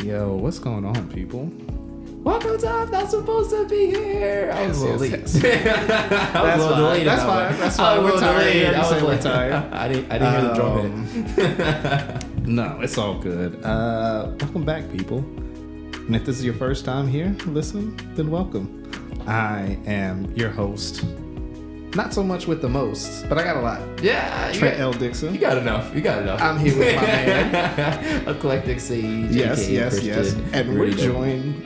Yo, what's going on, people? Welcome to I'm Not Supposed to Be Here. I was a little late. I was That's a little fine. delayed. That's fine. We're tired. We're tired. I didn't hear the drum hit. No, it's all good. Welcome back, people. And if this is your first time here, listen, then welcome. I am your host. Not so much with the most, but I got a lot. Yeah. Trent L. Dickson. You got enough. I'm here with my man. Eclectic Sage. Yes. And we're Really joined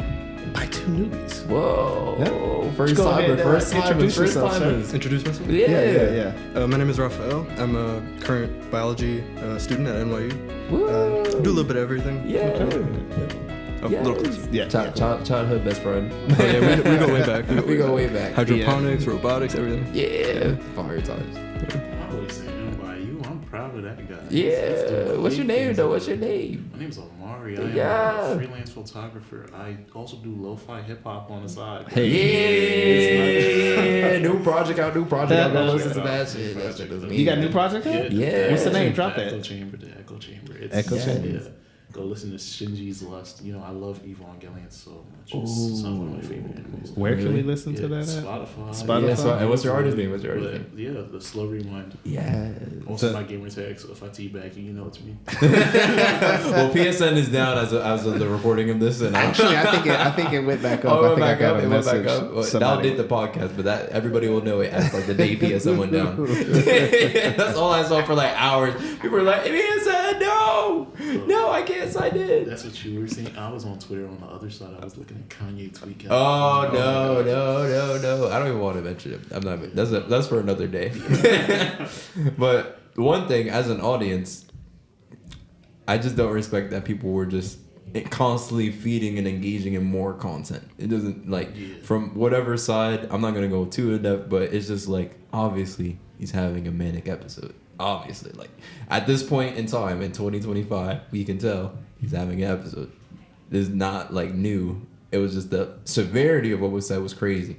by two newbies. Whoa. Yep. First time. Introduce yourself, sir. Introduce myself? Yeah. My name is Raphael. I'm a current biology student at NYU. Woo. Do a little bit of everything. Yeah. Little closer. Yeah. Childhood best friend. Oh, yeah, we go way back. We go way back. Hydroponics, robotics, everything. Yeah. Fire times. I always say NYU. I'm proud of that guy. Yeah. What's your name, though? What's your name? My name's Omari. I am a freelance photographer. I also do lo-fi hip-hop on the side. Yeah. New project out. Go listen to that shit. That shit doesn't mean You got a new project out? Yeah. What's the name? Drop The that. Echo Chamber. The Echo Chamber. It's, Echo Chamber. Yeah. Go listen to Shinji's Lust. You know, I love Evangelion so much. It's one of my favorite animes. Where can we listen to that at? Spotify. Yeah, and what's your artist name? Yeah, the Slow Rewind. Yeah. Also my gamer tag, so if I teabag you, you know it's me. Well, PSN is down as of the recording of this, and Actually, I think it went back up. it went I back got up. a It went back message. up. Well, Somebody- that'll date the podcast, but that everybody will know it as like the day PSN went down. That's all I saw for like hours. People were like, PSN, no, I can't sign in. That's what you were saying. I was on Twitter on the other side. I was looking at Kanye tweet. Oh no! I don't even want to mention it. I'm not. That's for another day. But one thing, as an audience, I just don't respect that people were just constantly feeding and engaging in more content. It doesn't from whatever side. I'm not gonna go too in depth, but it's just like obviously he's having a manic episode. Obviously, like at this point in time in 2025, we can tell he's having an episode. It's not like new. It was just the severity of what was said was crazy,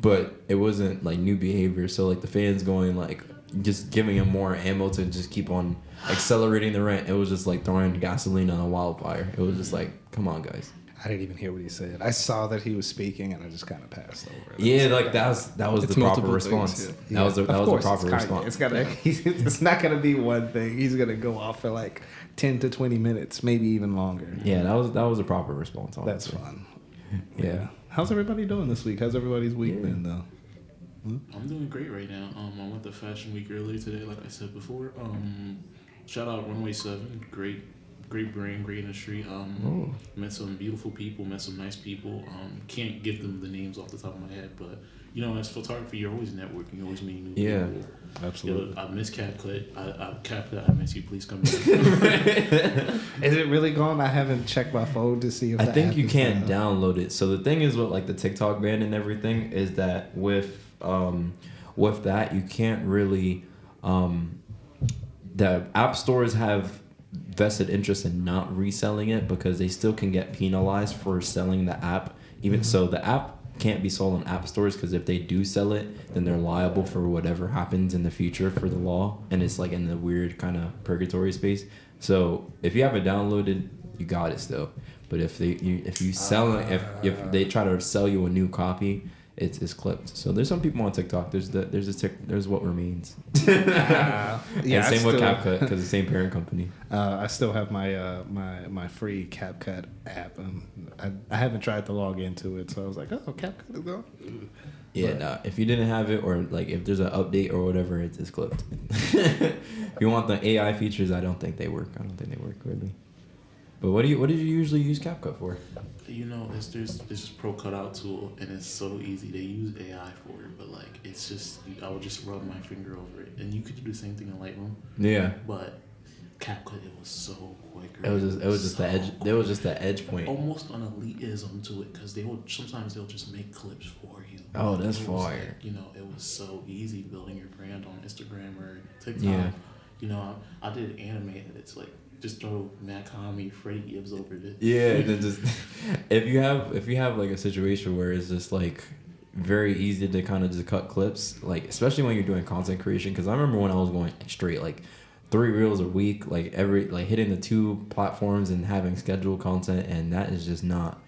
but it wasn't like new behavior. So like the fans going like just giving him more ammo to just keep on accelerating the rant. It was just like throwing gasoline on a wildfire. It was just like, come on, guys. I didn't even hear what he said. I saw that he was speaking, and I just kind of passed over it. Yeah, like that was It's the proper multiple response. things, That was the proper response. It's not gonna be one thing. He's gonna go off for like 10 to 20 minutes, maybe even longer. Yeah, that was a proper response. Honestly. That's fun. Yeah. How's everybody doing this week? How's everybody's week been though? I'm doing great right now. I went to Fashion Week earlier today, like I said before. Shout out Runway 7, great brand, great industry. Met some beautiful people, met some nice people. Can't give them the names off the top of my head, but you know, as photography, you're always networking, you're always meeting new people. Absolutely. You know, I miss CapCut. CapCut, I miss you. Please come back. Is it really gone? I haven't checked my phone to see if I the think app you is can't down. download it. So the thing is with like the TikTok ban and everything is that with that you can't really the app stores have vested interest in not reselling it because they still can get penalized for selling the app. Even so, the app can't be sold on app stores because if they do sell it, then they're liable for whatever happens in the future for the law, and it's like in the weird kind of purgatory space. So if you have it downloaded, you got it still. But if you sell it, if they try to sell you a new copy, it's clipped. So there's some people on TikTok. There's what remains. Yeah, Same with CapCut because the same parent company. I still have my my free CapCut app. I haven't tried to log into it, so I was like, oh, CapCut is gone. Yeah, no. If you didn't have it, or like if there's an update or whatever, it's clipped. If you want the AI features, I don't think they work. I don't think they work really. But what did you usually use CapCut for? You know, there's this Pro Cutout tool, and it's so easy. They use AI for it, but like it's just I would just rub my finger over it, and you could do the same thing in Lightroom. Yeah. But CapCut, it was so quicker. It was just the edge. There was just the edge point. Almost an elitism to it, because sometimes they'll just make clips for you. Oh, that's It was fire. like, you know, it was so easy building your brand on Instagram or TikTok. Yeah. You know, I did animate it. It's like just throw Nakami, Freddie Gibbs over it. Yeah, and then just if you have like a situation where it's just like very easy to kind of just cut clips, like especially when you're doing content creation. Because I remember when I was going straight like 3 reels a week, like hitting the 2 platforms and having scheduled content, and that is just not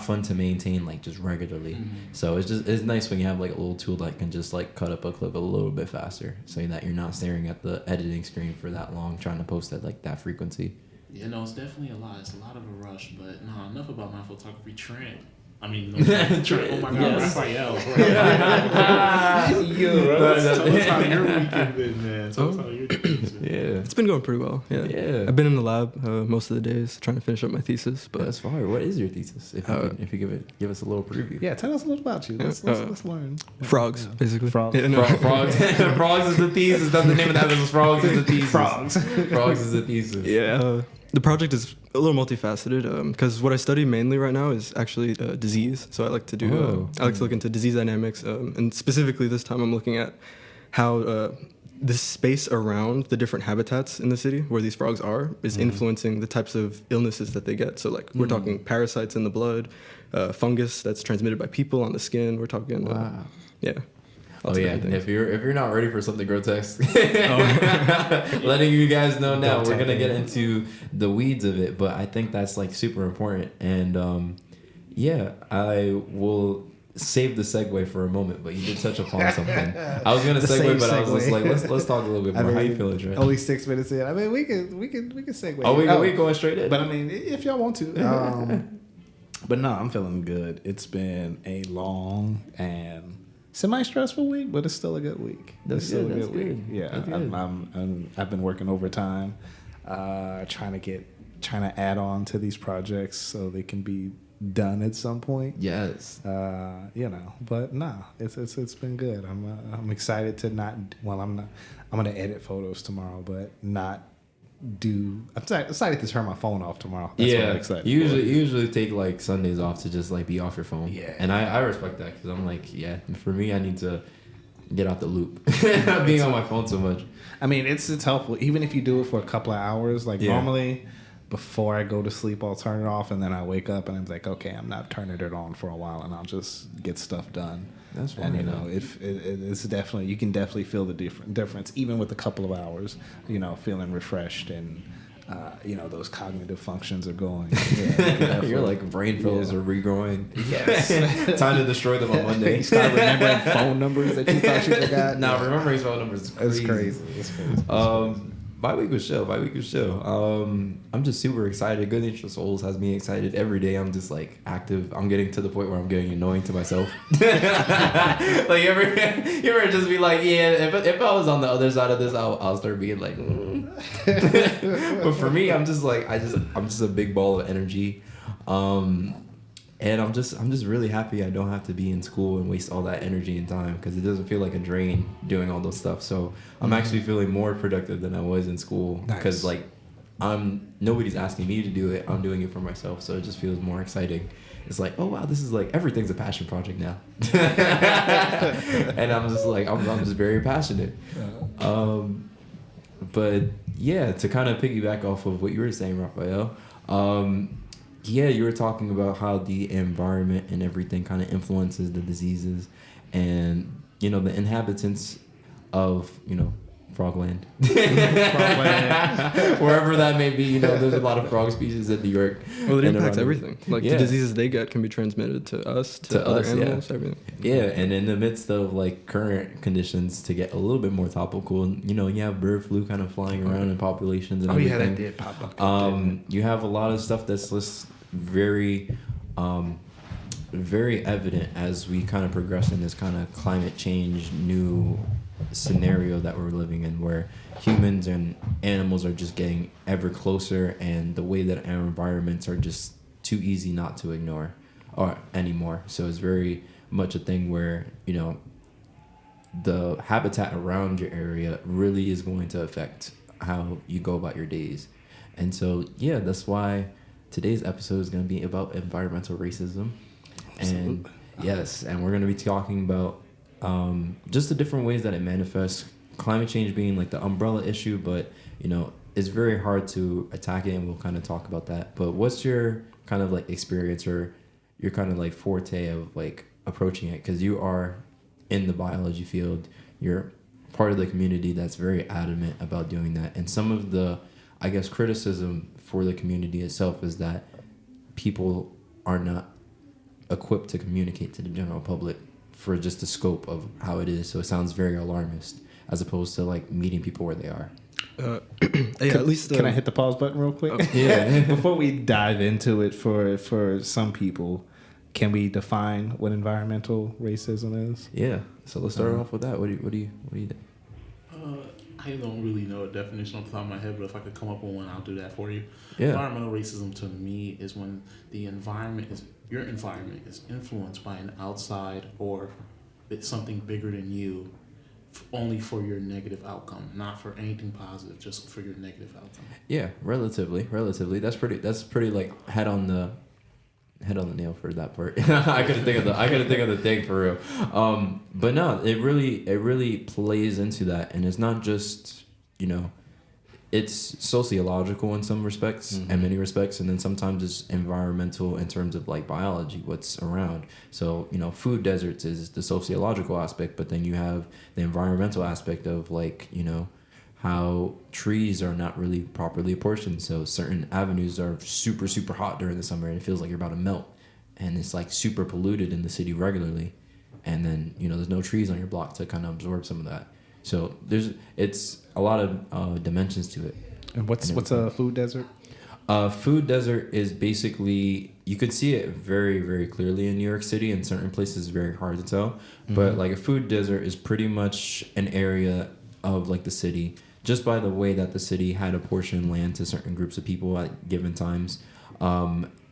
fun to maintain like just regularly. So it's nice when you have like a little tool that can just like cut up a clip a little bit faster, so that you're not staring at the editing screen for that long trying to post at like that frequency. Yeah, no, it's definitely a lot. It's a lot of a rush, but no, enough about my photography. Trent. I mean, no, Trent. Oh my God, Yes. Raphael. Yo, Tell us how your weekend been, man. Tell us how your weekend been. Yeah. It's been going pretty well. Yeah. Yeah. I've been in the lab most of the days trying to finish up my thesis. But That's fire. What is your thesis? If you give us a little preview. yeah, tell us a little about you. Let's learn. frogs, basically. Frogs. Yeah, no. Frogs. Frogs is the thesis. That's the name of the episode. Frogs is the thesis. Frogs is the thesis. Yeah. The project is a little multifaceted because what I study mainly right now is actually disease. So I like to do I like to look into disease dynamics, and specifically this time I'm looking at how the space around the different habitats in the city where these frogs are is influencing the types of illnesses that they get. So like we're talking parasites in the blood, fungus that's transmitted by people on the skin. We're talking yeah. Oh yeah, if you're not ready for something grotesque, letting you guys know now, we're gonna get into the weeds of it. But I think that's like super important, and yeah, I will save the segue for a moment. But you did touch upon something. I was gonna segue, but I was just like, let's talk a little bit more. How you feeling, Trent? Only 6 minutes in. I mean, we can segue. Oh, we going straight in. But I mean, if y'all want to. But no, I'm feeling good. It's been a long and semi-stressful week, but it's still a good week. That's still a good week. Yeah, I've been working overtime, trying to add on to these projects so they can be done at some point. Yes. But no, it's been good. I'm excited to not. Well, I'm gonna edit photos tomorrow, but not do. I'm excited to turn my phone off tomorrow. That's what I'm excited you for. usually take like Sundays off to just like be off your phone. Yeah. And I respect that because I'm like, yeah, for me, I need to get out the loop. Being on my phone so much. I mean, it's helpful even if you do it for a couple of hours. Like normally, before I go to sleep, I'll turn it off, and then I wake up and I'm like, okay, I'm not turning it on for a while, and I'll just get stuff done. That's fine. And it's definitely, you can definitely feel the difference even with a couple of hours. Feeling refreshed and those cognitive functions are going. Yeah, you're like brain cells are regrowing. Yes. Time to destroy them on Monday. You start remembering phone numbers that you thought you forgot. Nah, remembering phone numbers is crazy. It's crazy. Bi-week was chill. I'm just super excited. Good Nature Souls has me excited every day. I'm just like active. I'm getting to the point where I'm getting annoying to myself. Like you ever just be like, yeah, if I was on the other side of this, I'll start being like, But for me, I'm just a big ball of energy. And I'm just really happy I don't have to be in school and waste all that energy and time because it doesn't feel like a drain doing all those stuff. So I'm actually feeling more productive than I was in school because nobody's asking me to do it. I'm doing it for myself. So it just feels more exciting. It's like, oh wow, this is like everything's a passion project now. And I'm just like, I'm just very passionate. But yeah, to kind of piggyback off of what you were saying, Raphael, yeah, you were talking about how the environment and everything kind of influences the diseases and, the inhabitants of, Frogland. Wherever that may be, there's a lot of frog species in New York. Well, it impacts everything. Like the diseases they get can be transmitted to us, to other animals, everything. Yeah, and in the midst of like current conditions to get a little bit more topical, you have bird flu kind of flying around in populations and everything. Yeah, that did pop up. You have a lot of stuff that's just very very evident as we kind of progress in this kind of climate change new scenario that we're living in, where humans and animals are just getting ever closer, and the way that our environments are just too easy not to ignore or anymore. So it's very much a thing where the habitat around your area really is going to affect how you go about your days. And so that's why today's episode is going to be about environmental racism. And yes, and we're going to be talking about just the different ways that it manifests. Climate change being like the umbrella issue, but it's very hard to attack it, and we'll kind of talk about that. But what's your kind of like experience or your kind of like forte of like approaching it? Because you are in the biology field, you're part of the community that's very adamant about doing that. And some of the, I guess, criticism for the community itself is that people are not equipped to communicate to the general public for just the scope of how it is. So it sounds very alarmist as opposed to like meeting people where they are. At least can I hit the pause button real quick? Yeah. Before we dive into it, for some people, can we define what environmental racism is? Yeah. So let's start off with that. What do you think? I don't really know a definition off the top of my head, but if I could come up with one, I'll do that for you. Yeah. Environmental racism to me is when your environment is influenced by an outside or it's something bigger than you, only for your negative outcome, not for anything positive, just for your negative outcome. Yeah, relatively. That's pretty like head on the nail for that part. I couldn't think of the thing for real. But no, it really plays into that, and it's not just, it's sociological in some respects and many respects, and then sometimes it's environmental in terms of like biology, what's around. So, food deserts is the sociological aspect, but then you have the environmental aspect of like, how trees are not really properly apportioned. So certain avenues are super, super hot during the summer and it feels like you're about to melt. And it's like super polluted in the city regularly. And then, there's no trees on your block to kind of absorb some of that. So it's a lot of dimensions to it. And what's a food desert? Food desert is basically, you could see it very, very clearly in New York City. In certain places, it's very hard to tell. But like a food desert is pretty much an area of like the city, just by the way that the city had apportioned land to certain groups of people at given times,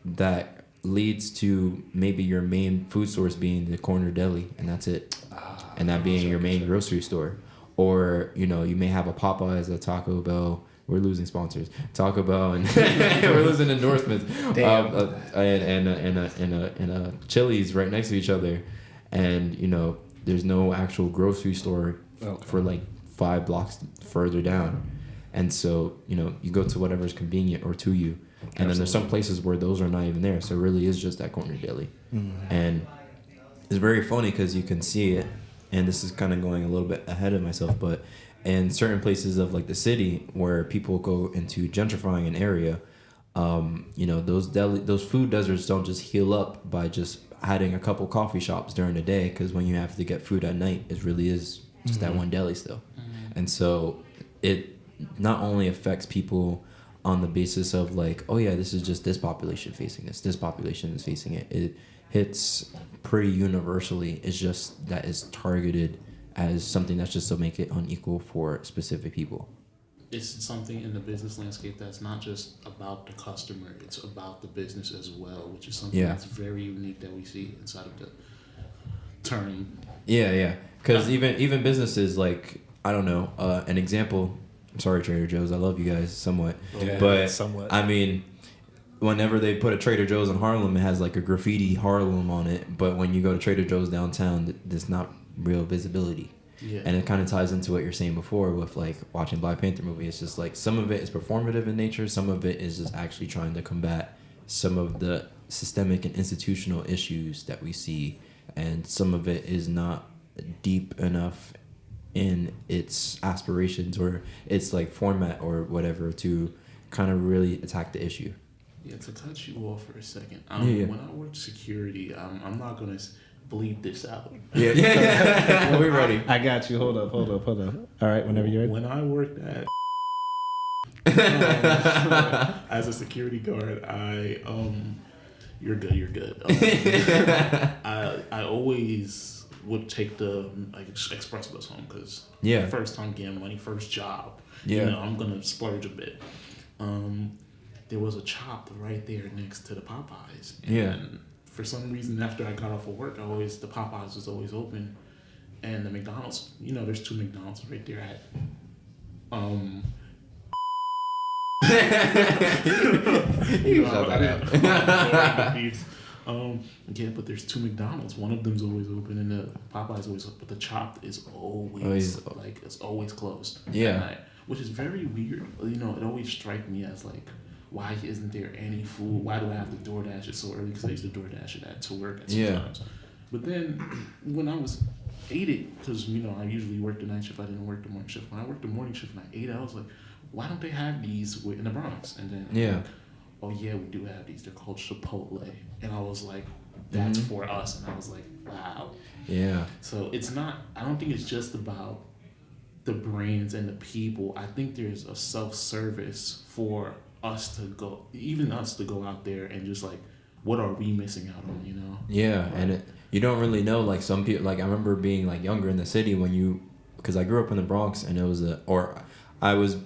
that leads to maybe your main food source being the corner deli, and that's it. And that being your main grocery store. Or, you may have a Popeyes, a Taco Bell. We're losing sponsors. Taco Bell, and we're losing endorsements. And a Chili's right next to each other. And, there's no actual grocery store for like 5 blocks further down. And so, you go to whatever's convenient or to you. And then there's some places where those are not even there. So it really is just that corner deli. And it's very funny because you can see it. And this is kind of going a little bit ahead of myself, but in certain places of like the city where people go into gentrifying an area, those food deserts don't just heal up by just adding a couple coffee shops during the day, because when you have to get food at night, it really is just that one deli still. And so it not only affects people on the basis of like, oh yeah, this is just this population facing this population is facing it. It hits pretty universally. It's just that it's targeted as something that's just to make it unequal for specific people. It's something in the business landscape that's not just about the customer, it's about the business as well, which is something that's very unique that we see inside of the term. Yeah. Because even businesses, like, I don't know, an example, I'm sorry, Trader Joe's, I love you guys somewhat. Yeah, but somewhat. I mean, whenever they put a Trader Joe's in Harlem, it has like a graffiti Harlem on it. But when you go to Trader Joe's downtown, there's not real visibility. Yeah. And it kind of ties into what you're saying before with like watching Black Panther movie. It's just like some of it is performative in nature. Some of it is just actually trying to combat some of the systemic and institutional issues that we see. And some of it is not deep enough in its aspirations or its like format or whatever to kind of really attack the issue. Yeah, to cut you off for a second. When I worked security, I'm not going to bleep this out. Yeah. We're ready. I got you. Hold up. All right, whenever you're ready. When I worked at as a security guard, you're good. I always would take the express bus home because first time getting money, first job. I'm gonna splurge a bit. There was a Chop right there next to the Popeyes. And for some reason, after I got off of work, the Popeyes was always open, and the McDonald's. There's 2 McDonald's right there at. You shut that out. But there's 2 McDonald's. One of them's always open, and the Popeyes always open. But the Chopped is always it's always closed. Yeah. At night, which is very weird. It always strikes me as like, why isn't there any food? Why do I have to DoorDash it so early? Because I used to DoorDash it to work at some times. But then when I was ate it because I usually work the night shift. I didn't work the morning shift. When I worked the morning shift and I ate it, I was like, why don't they have these in the Bronx? And then like, oh yeah, we do have these. They're called Chipotle. And I was like, that's for us. And I was like, wow. Yeah. So it's not. I don't think it's just about the brands and the people. I think there's a self-service for us to go, even us to go out there and just like, what are we missing out on? Yeah, and you don't really know. Like some people, like I remember being like younger in the city because I grew up in the Bronx and I was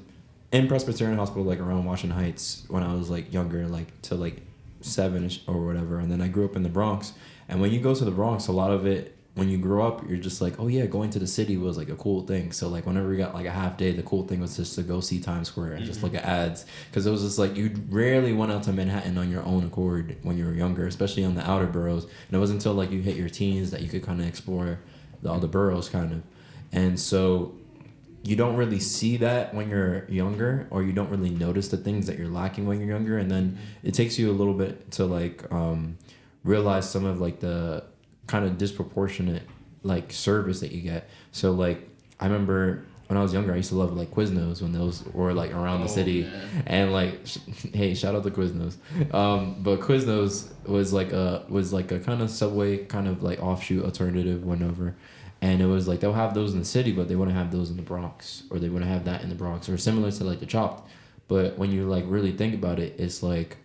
in Presbyterian Hospital like around Washington Heights when I was like younger, like to like 7-ish or whatever, and then I grew up in the Bronx. And when you go to the Bronx, a lot of it, when you grow up, you're just like, oh yeah, going to the city was like a cool thing. So like whenever we got like a half day, the cool thing was just to go see Times Square and just look at ads, because it was just like you rarely went out to Manhattan on your own accord when you were younger, especially on the outer boroughs. And it wasn't until like you hit your teens that you could kind of explore the other boroughs kind of. And so you don't really see that when you're younger, or you don't really notice the things that you're lacking when you're younger. And then it takes you a little bit to like realize some of like the kind of disproportionate like service that you get. So like I remember when I was younger, I used to love like Quiznos when those were like around the city, man. And like hey, shout out to Quiznos. But Quiznos was like a kind of Subway kind of like offshoot alternative whenever. And it was like they'll have those in the city, but they wouldn't have those in the Bronx, or they wouldn't have that in the Bronx, or similar to like the Chopped. But when you like really think about it, it's like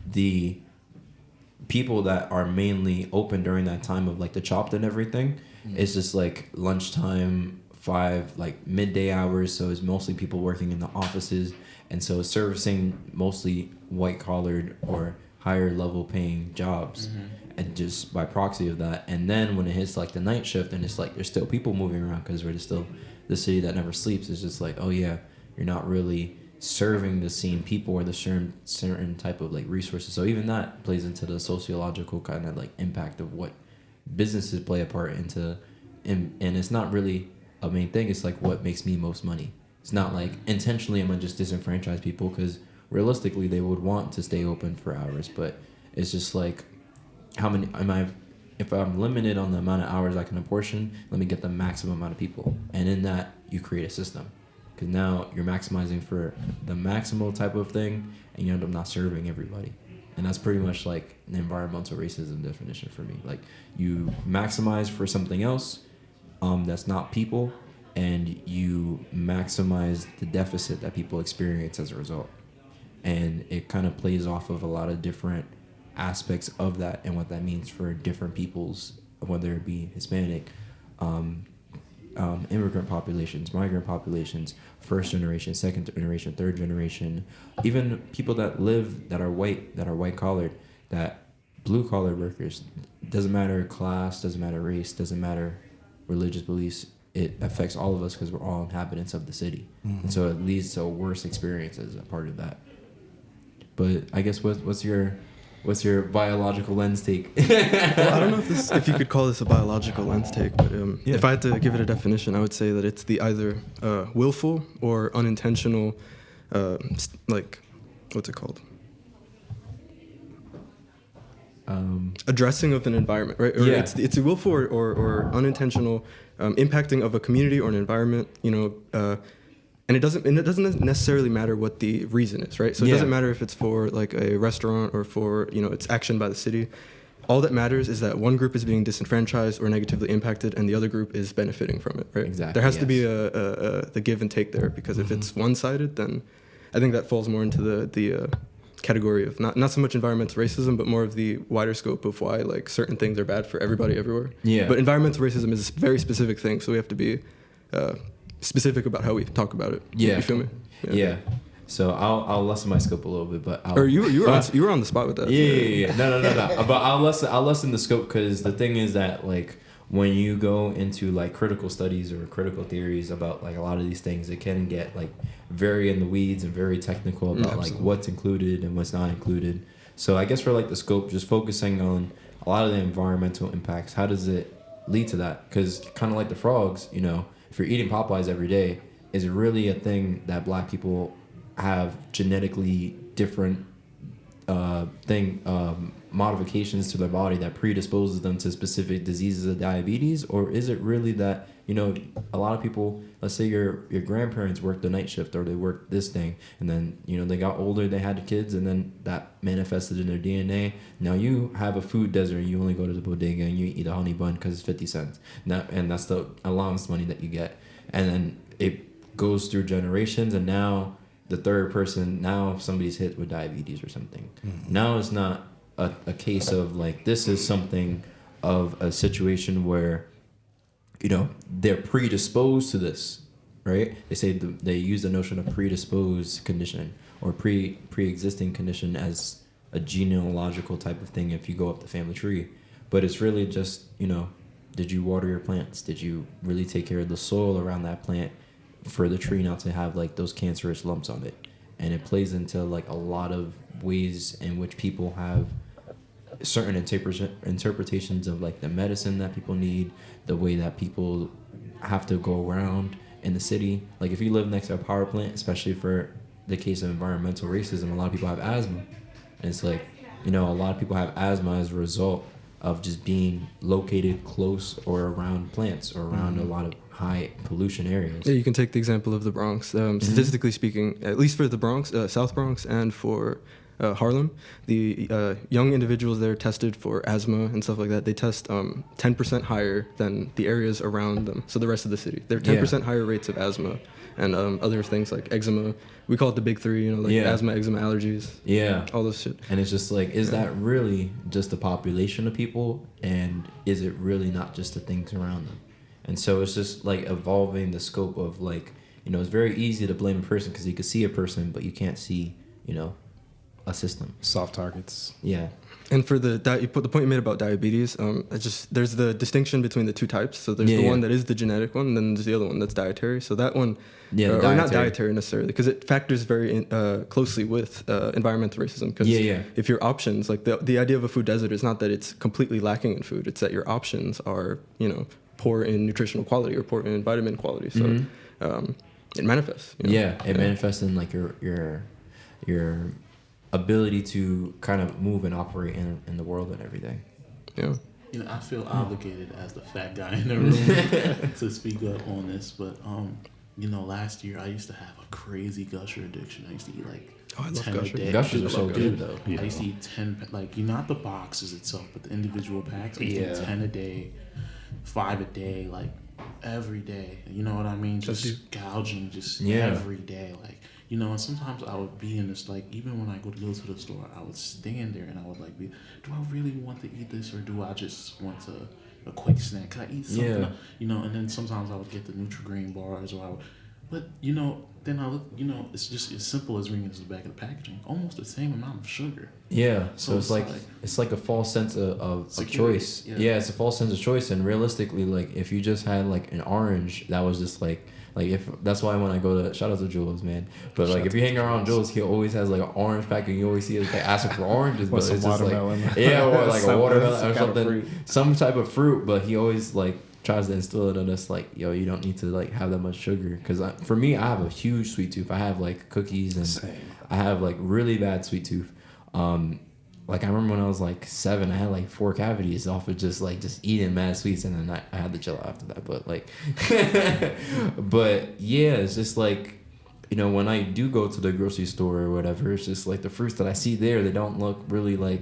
the people that are mainly open during that time of like the Chopped and everything, it's just like lunchtime, 5 like midday hours. So it's mostly people working in the offices, and so it's servicing mostly white collared or higher level paying jobs. And just by proxy of that. And then when it hits like the night shift, and it's like there's still people moving around because we're still the city that never sleeps, it's just like, oh yeah, you're not really serving the same people or the certain type of like resources. So even that plays into the sociological kind of like impact of what businesses play a part into. And it's not really a main thing. It's like what makes me most money. It's not like intentionally I'm gonna just disenfranchise people, because realistically they would want to stay open for hours, but it's just like, how many if I'm limited on the amount of hours I can apportion, let me get the maximum amount of people. And in that, you create a system, because now you're maximizing for the maximal type of thing, and you end up not serving everybody. And that's pretty much like an environmental racism definition for me. Like you maximize for something else that's not people, and you maximize the deficit that people experience as a result. And it kind of plays off of a lot of different aspects of that and what that means for different peoples, whether it be Hispanic, immigrant populations, migrant populations, first generation, second generation, third generation, even people that are white collared, that blue collar workers. Doesn't matter class, doesn't matter race, doesn't matter religious beliefs. It affects all of us because we're all inhabitants of the city. And so it leads to a worse experience as a part of that. But I guess what's your biological lens take? Well, I don't know if you could call this a biological lens take, but if I had to give it a definition, I would say that it's the either willful or unintentional, like, what's it called? Addressing of an environment, right? Or it's a willful or unintentional impacting of a community or an environment, and it doesn't necessarily matter what the reason is, right? So it doesn't matter if it's for like a restaurant or for it's action by the city. All that matters is that one group is being disenfranchised or negatively impacted, and the other group is benefiting from it, right? Exactly. There has to be the give and take there, because if it's one-sided, then I think that falls more into the category of not so much environmental racism, but more of the wider scope of why like certain things are bad for everybody everywhere. Yeah. But environmental racism is a very specific thing, so we have to be specific about how we talk about it. Yeah. You feel me? Yeah. So I'll lessen my scope a little bit, but you were on the spot with that. Yeah. No. But I'll lessen the scope, because the thing is that like when you go into like critical studies or critical theories about like a lot of these things, it can get like very in the weeds and very technical about like what's included and what's not included. So I guess for like the scope, just focusing on a lot of the environmental impacts, how does it lead to that? Because kind of like the frogs, if you're eating Popeyes every day, is it really a thing that black people have genetically different modifications to their body that predisposes them to specific diseases of diabetes? Or is it really that, a lot of people, let's say your grandparents worked the night shift or they worked this thing, and then, they got older, they had kids, and then that manifested in their DNA. Now you have a food desert, you only go to the bodega and you eat a honey bun because it's 50 cents. And that's the allowance money that you get. And then it goes through generations, and now the third person, now somebody's hit with diabetes or something. Mm-hmm. Now it's not a case of like, this is something of a situation where, they're predisposed to this, right? They say they use the notion of predisposed condition or pre-existing condition as a genealogical type of thing if you go up the family tree. But it's really just, did you water your plants? Did you really take care of the soil around that plant for the tree not to have like those cancerous lumps on it? And it plays into like a lot of ways in which people have certain interpretations of like the medicine that people need, the way that people have to go around in the city. Like if you live next to a power plant, especially for the case of environmental racism, a lot of people have asthma. And it's like, a lot of people have asthma as a result of just being located close or around plants or around a lot of high pollution areas. Yeah, you can take the example of the Bronx. Statistically speaking, at least for the Bronx, South Bronx, and for Harlem, the young individuals there tested for asthma and stuff like that. They test 10% higher than the areas around them. So the rest of the city, they're 10% higher rates of asthma and other things like eczema. We call it the big three, asthma, eczema, allergies. Yeah. All this shit. And it's just like, is that really just the population of people? And is it really not just the things around them? And so it's just like evolving the scope of like, it's very easy to blame a person because you can see a person, but you can't see, a system. Soft targets. Yeah. And for the point you made about diabetes, there's the distinction between the two types. So there's the one that is the genetic one, and then there's the other one that's dietary. So that one, or not dietary necessarily, because it factors very closely with environmental racism. Because if your options, like the idea of a food desert is not that it's completely lacking in food, it's that your options are, poor in nutritional quality or poor in vitamin quality. So it manifests. It manifests in like your ability to kind of move and operate in the world and everything. Yeah. I feel obligated as the fat guy in the room to speak up on this, but last year I used to have a crazy Gusher addiction. I used to eat like 10 a day. Gushers are so good though. I used to eat 10, like not the boxes itself, but the individual packs. I used to eat 10 a day, 5 a day, like every day. You know what I mean? Just gouging, every day, like. And sometimes I would be in this, like, even when I go to the store, I would stand there and I would, like, do I really want to eat this or do I just want a quick snack? Can I eat something? Yeah. And then sometimes I would get the Nutri-Grain bars but, then I look, it's just as simple as reading the back of the packaging. Almost the same amount of sugar. Yeah, so it's like a false sense of choice. Yeah, it's a false sense of choice. And realistically, like, if you just had, like, an orange that was just, like if that's why when I go to shout out to Jules, man. But like if you hang around Jules, he always has like an orange pack, and you always see us like asking for oranges, but it's just watermelon. Like or like a watermelon or something, some type of fruit. But he always like tries to instill it in us, like you don't need to like have that much sugar. Because for me, I have a huge sweet tooth. I have like cookies and I have like really bad sweet tooth. Like I remember when I was like 7, I had like 4 cavities off of just eating mad sweets, and then I had to chill after that. But like, but yeah, it's just like, when I do go to the grocery store or whatever, it's just like the fruits that I see there, they don't look really like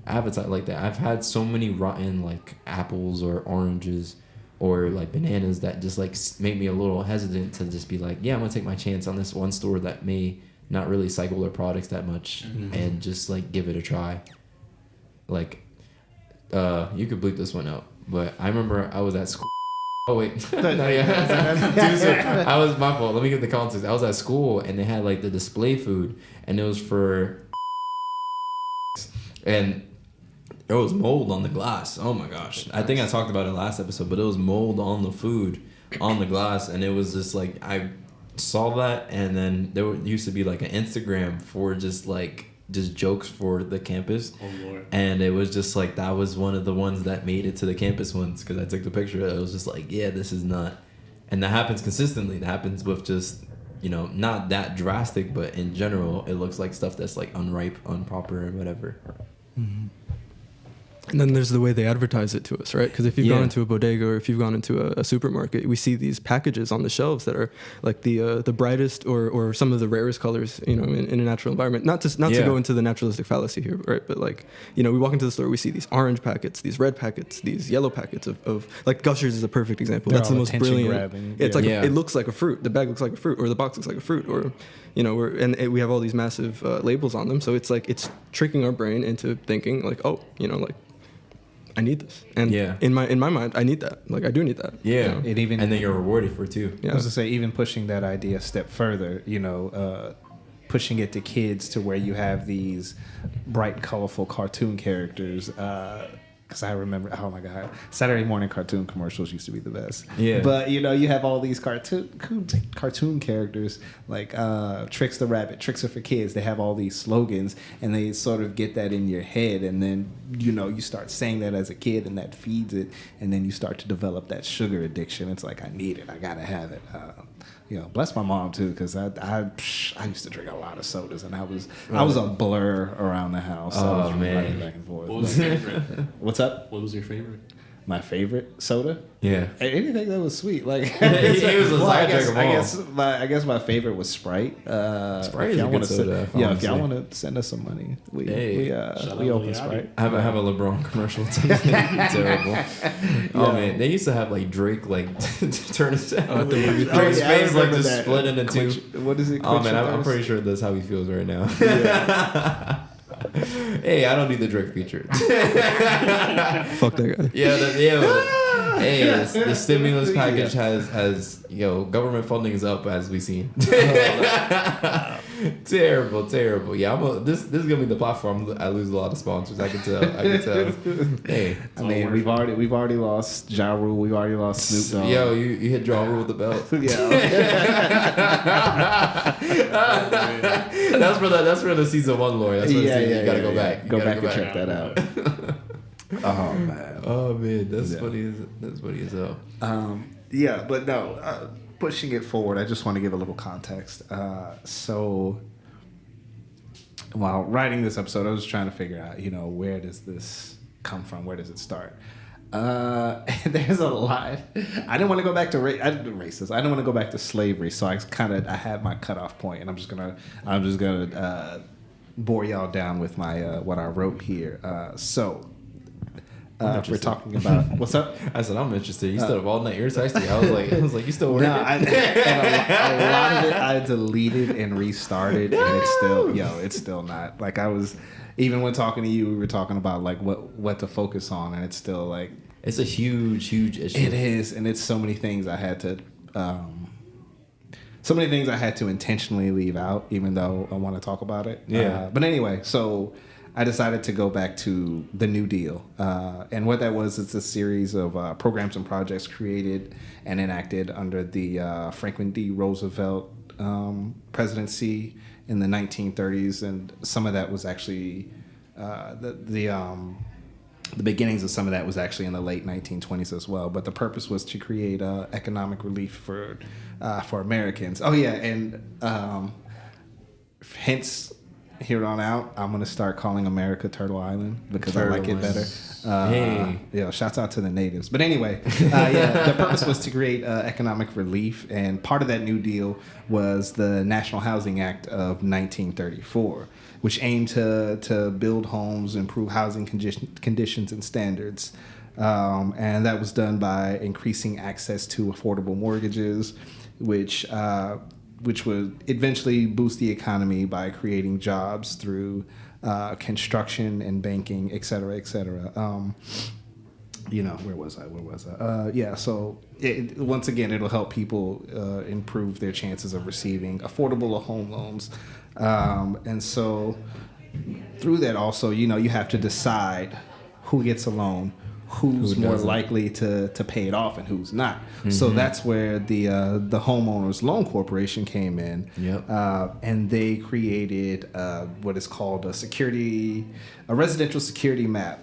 appetite like that. I've had so many rotten like apples or oranges or like bananas that just like make me a little hesitant to just be like, yeah, I'm gonna take my chance on this one store that may not really cycle their products that much and just like give it a try. Like you could bleep this one out, but I remember I was at school. Oh wait, I was my fault. Let me give the context. I was at school and they had like the display food, and it was for and there was mold on the glass. Oh my gosh, I think I talked about it last episode, but it was mold on the food on the glass, and it was just like I saw that, and then there used to be like an Instagram for just jokes for the campus. Oh Lord. And it was just like that was one of the ones that made it to the campus ones, because I took the picture. It was just like, yeah, this is not, and that happens consistently. It happens with just not that drastic, but in general it looks like stuff that's like unripe, improper, or whatever. Mm-hmm. And then there's the way they advertise it to us, right? Because if you've gone into a bodega or if you've gone into a supermarket, we see these packages on the shelves that are like the brightest or some of the rarest colors, in a natural environment. Not to go into the naturalistic fallacy here, right? But like, we walk into the store, we see these orange packets, these red packets, these yellow packets of like Gushers is a perfect example. That's the most brilliant. Grabbing. It's like it looks like a fruit. The bag looks like a fruit, or the box looks like a fruit, or we have all these massive labels on them. So it's like it's tricking our brain into thinking like, oh, like, I need this, and in my mind, I need that. Like I do need that. Yeah, and then you're rewarded for it too. I was gonna say, even pushing that idea a step further, pushing it to kids to where you have these bright, colorful cartoon characters. Because I remember, oh my God, Saturday morning cartoon commercials used to be the best. Yeah. But you have all these cartoon characters like Tricks the Rabbit. Tricks are for kids. They have all these slogans, and they sort of get that in your head, and then you start saying that as a kid, and that feeds it, and then you start to develop that sugar addiction. It's like, I need it. I gotta have it. Bless my mom too, because I used to drink a lot of sodas, and I was a blur around the house. I was running back and forth. What was your favorite? What's up? What was your favorite? My favorite soda? Yeah. Anything that was sweet. Like it was I guess my favorite was Sprite. Sprite is a good soda. If y'all want to send us some money, we open Sprite. I have a LeBron commercial. It's terrible. Oh man, they used to have like Drake turn his Drake's face like just split into two. What is it? Oh man, I'm pretty sure that's how he feels right now. Yeah. Hey, I don't need the Drake feature. Fuck that guy. Hey, the stimulus package has government funding is up, as we've seen. Terrible. Yeah, this is gonna be the platform I lose a lot of sponsors. I can tell. Hey, we've already lost Ja Rule. We've already lost Snoop Dogg. Yo, you hit Ja Rule with the belt. That's for the season 1 lore. That's for the season. You gotta go back. Go back and check that out. Oh man, that's funny as hell. But no, pushing it forward, I just want to give a little context. So while writing this episode, I was trying to figure out, where does this come from? Where does it start? There's a lot. I didn't want to go back to racist. I didn't want to go back to slavery, so I had my cutoff point, and I'm just gonna bore y'all down with my what I wrote here. If we're talking about what's up, I said I'm interested. You still have all night. You're texting. I was like, you still working? No, and a lot of it I deleted and restarted, and it's still not. Like I was, even when talking to you, we were talking about like what to focus on, and it's still like it's a huge issue. It is, and it's so many things I had to. So many things I had to intentionally leave out, even though I want to talk about it. Yeah. But anyway, so I decided to go back to the New Deal. And what that was, it's a series of programs and projects created and enacted under the Franklin D. Roosevelt presidency in the 1930s. And some of that was actually the beginnings of some of that was actually in the late 1920s as well. But the purpose was to create economic relief for Americans. Oh yeah, and hence here on out, I'm gonna start calling America Turtle Island because I like it better. Shouts out to the natives. But anyway, the purpose was to create economic relief, and part of that New Deal was the National Housing Act of 1934, which aimed to build homes, improve housing conditions and standards. And that was done by increasing access to affordable mortgages, which would eventually boost the economy by creating jobs through construction and banking, et cetera, et cetera. Where was I? So once again, it'll help people improve their chances of receiving affordable home loans. And so through that also, you have to decide who gets a loan, who's more likely to pay it off and who's not. Mm-hmm. So that's where the Homeowners Loan Corporation came in. Yep. And they created what is called a residential security map,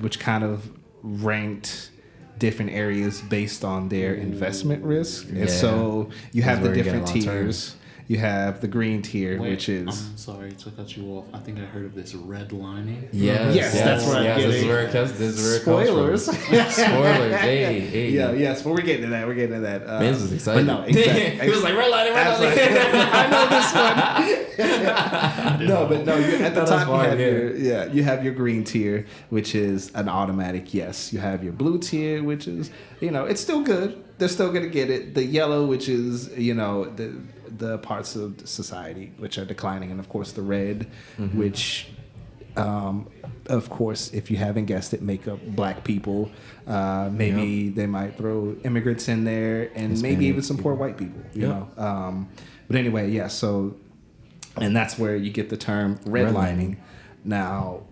which kind of ranked different areas based on their investment risk. And so you have the different tiers. You have the green tier, Wait, which is I'm sorry to cut you off. I think I heard of this redlining. Yes, that's where I'm getting. This is where it comes. This is where it spoilers. comes from. Spoilers. Hey. Yeah, yes, but we're getting to that. We're getting to that. Man's was excited. But no, exactly. He was like redlining. I know this one. No, but no. At the That's top, fine, you have your green tier, which is an automatic yes. You have your blue tier, which is it's still good. They're still gonna get it. The yellow, which is the parts of society which are declining, and of course the red, which of course, if you haven't guessed it, make up black people. Maybe they might throw immigrants in there, and Hispanic maybe even some people. poor white people. You know. But anyway, yeah. So, and that's where you get the term redlining. Now,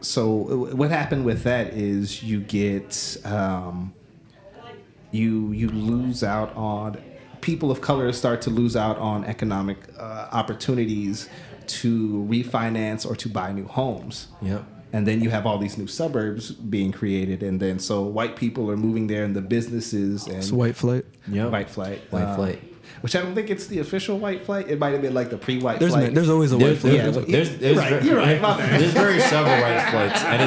so what happened with that is you get you lose out on. People of color start to lose out on economic opportunities to refinance or to buy new homes. Yep. And then you have all these new suburbs being created, and then so white people are moving there, and the businesses and It's white flight. Yep. white flight, White flight. which I don't think it's the official white flight. It might have been like the pre-white flight. There's always a white flight. You're right. My bad. There's very several white flights, and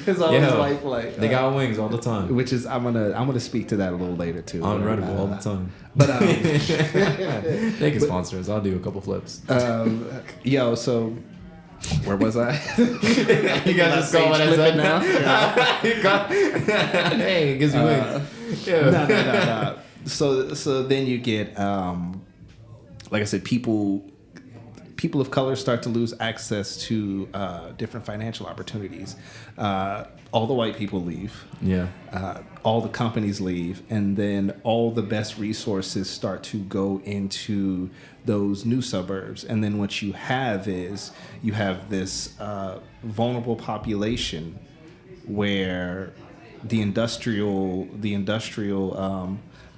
It's always white flight. They got wings all the time. Which is I'm gonna speak to that a little later too. Unreadable all the time. But They can sponsor us. I'll do a couple flips. So where was I? You guys just saw what I said now. Hey, it gives you wings. Yeah. No. So then you get, like I said, people of color start to lose access to different financial opportunities. All the white people leave. Yeah. All the companies leave, and then all the best resources start to go into those new suburbs. And then what you have is you have this vulnerable population where the industrial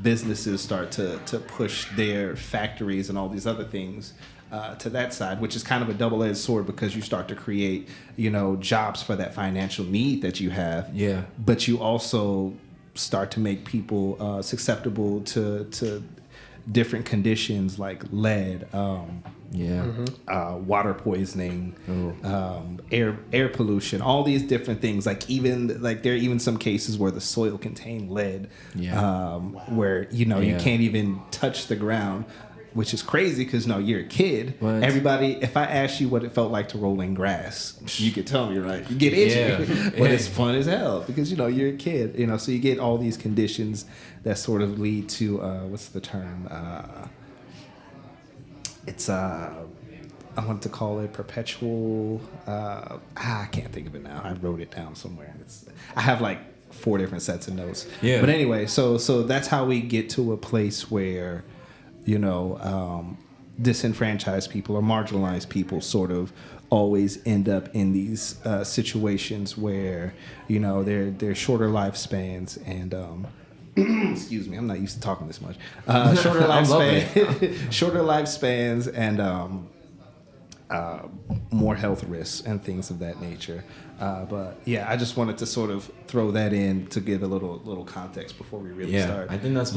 businesses start to push their factories and all these other things to that side, which is kind of a double-edged sword because you start to create, jobs for that financial need that you have. Yeah. But you also start to make people susceptible to different conditions like lead, water poisoning, air pollution, all these different things. There are even some cases where the soil contained lead, where you can't even touch the ground, which is crazy because you're a kid. What? Everybody, if I asked you what it felt like to roll in grass, you could tell me, right? You get itchy, but it's fun as hell because you're a kid. So you get all these conditions that sort of lead to what's the term? I wanted to call it perpetual. I can't think of it now. I wrote it down somewhere. I have like 4 different sets of notes. Yeah. But anyway, so that's how we get to a place where disenfranchised people or marginalized people sort of always end up in these situations where they're shorter lifespans and excuse me, I'm not used to talking this much. Shorter lifespans and more health risks and things of that nature. But yeah, I just wanted to sort of throw that in to give a little context before we really start. I think that's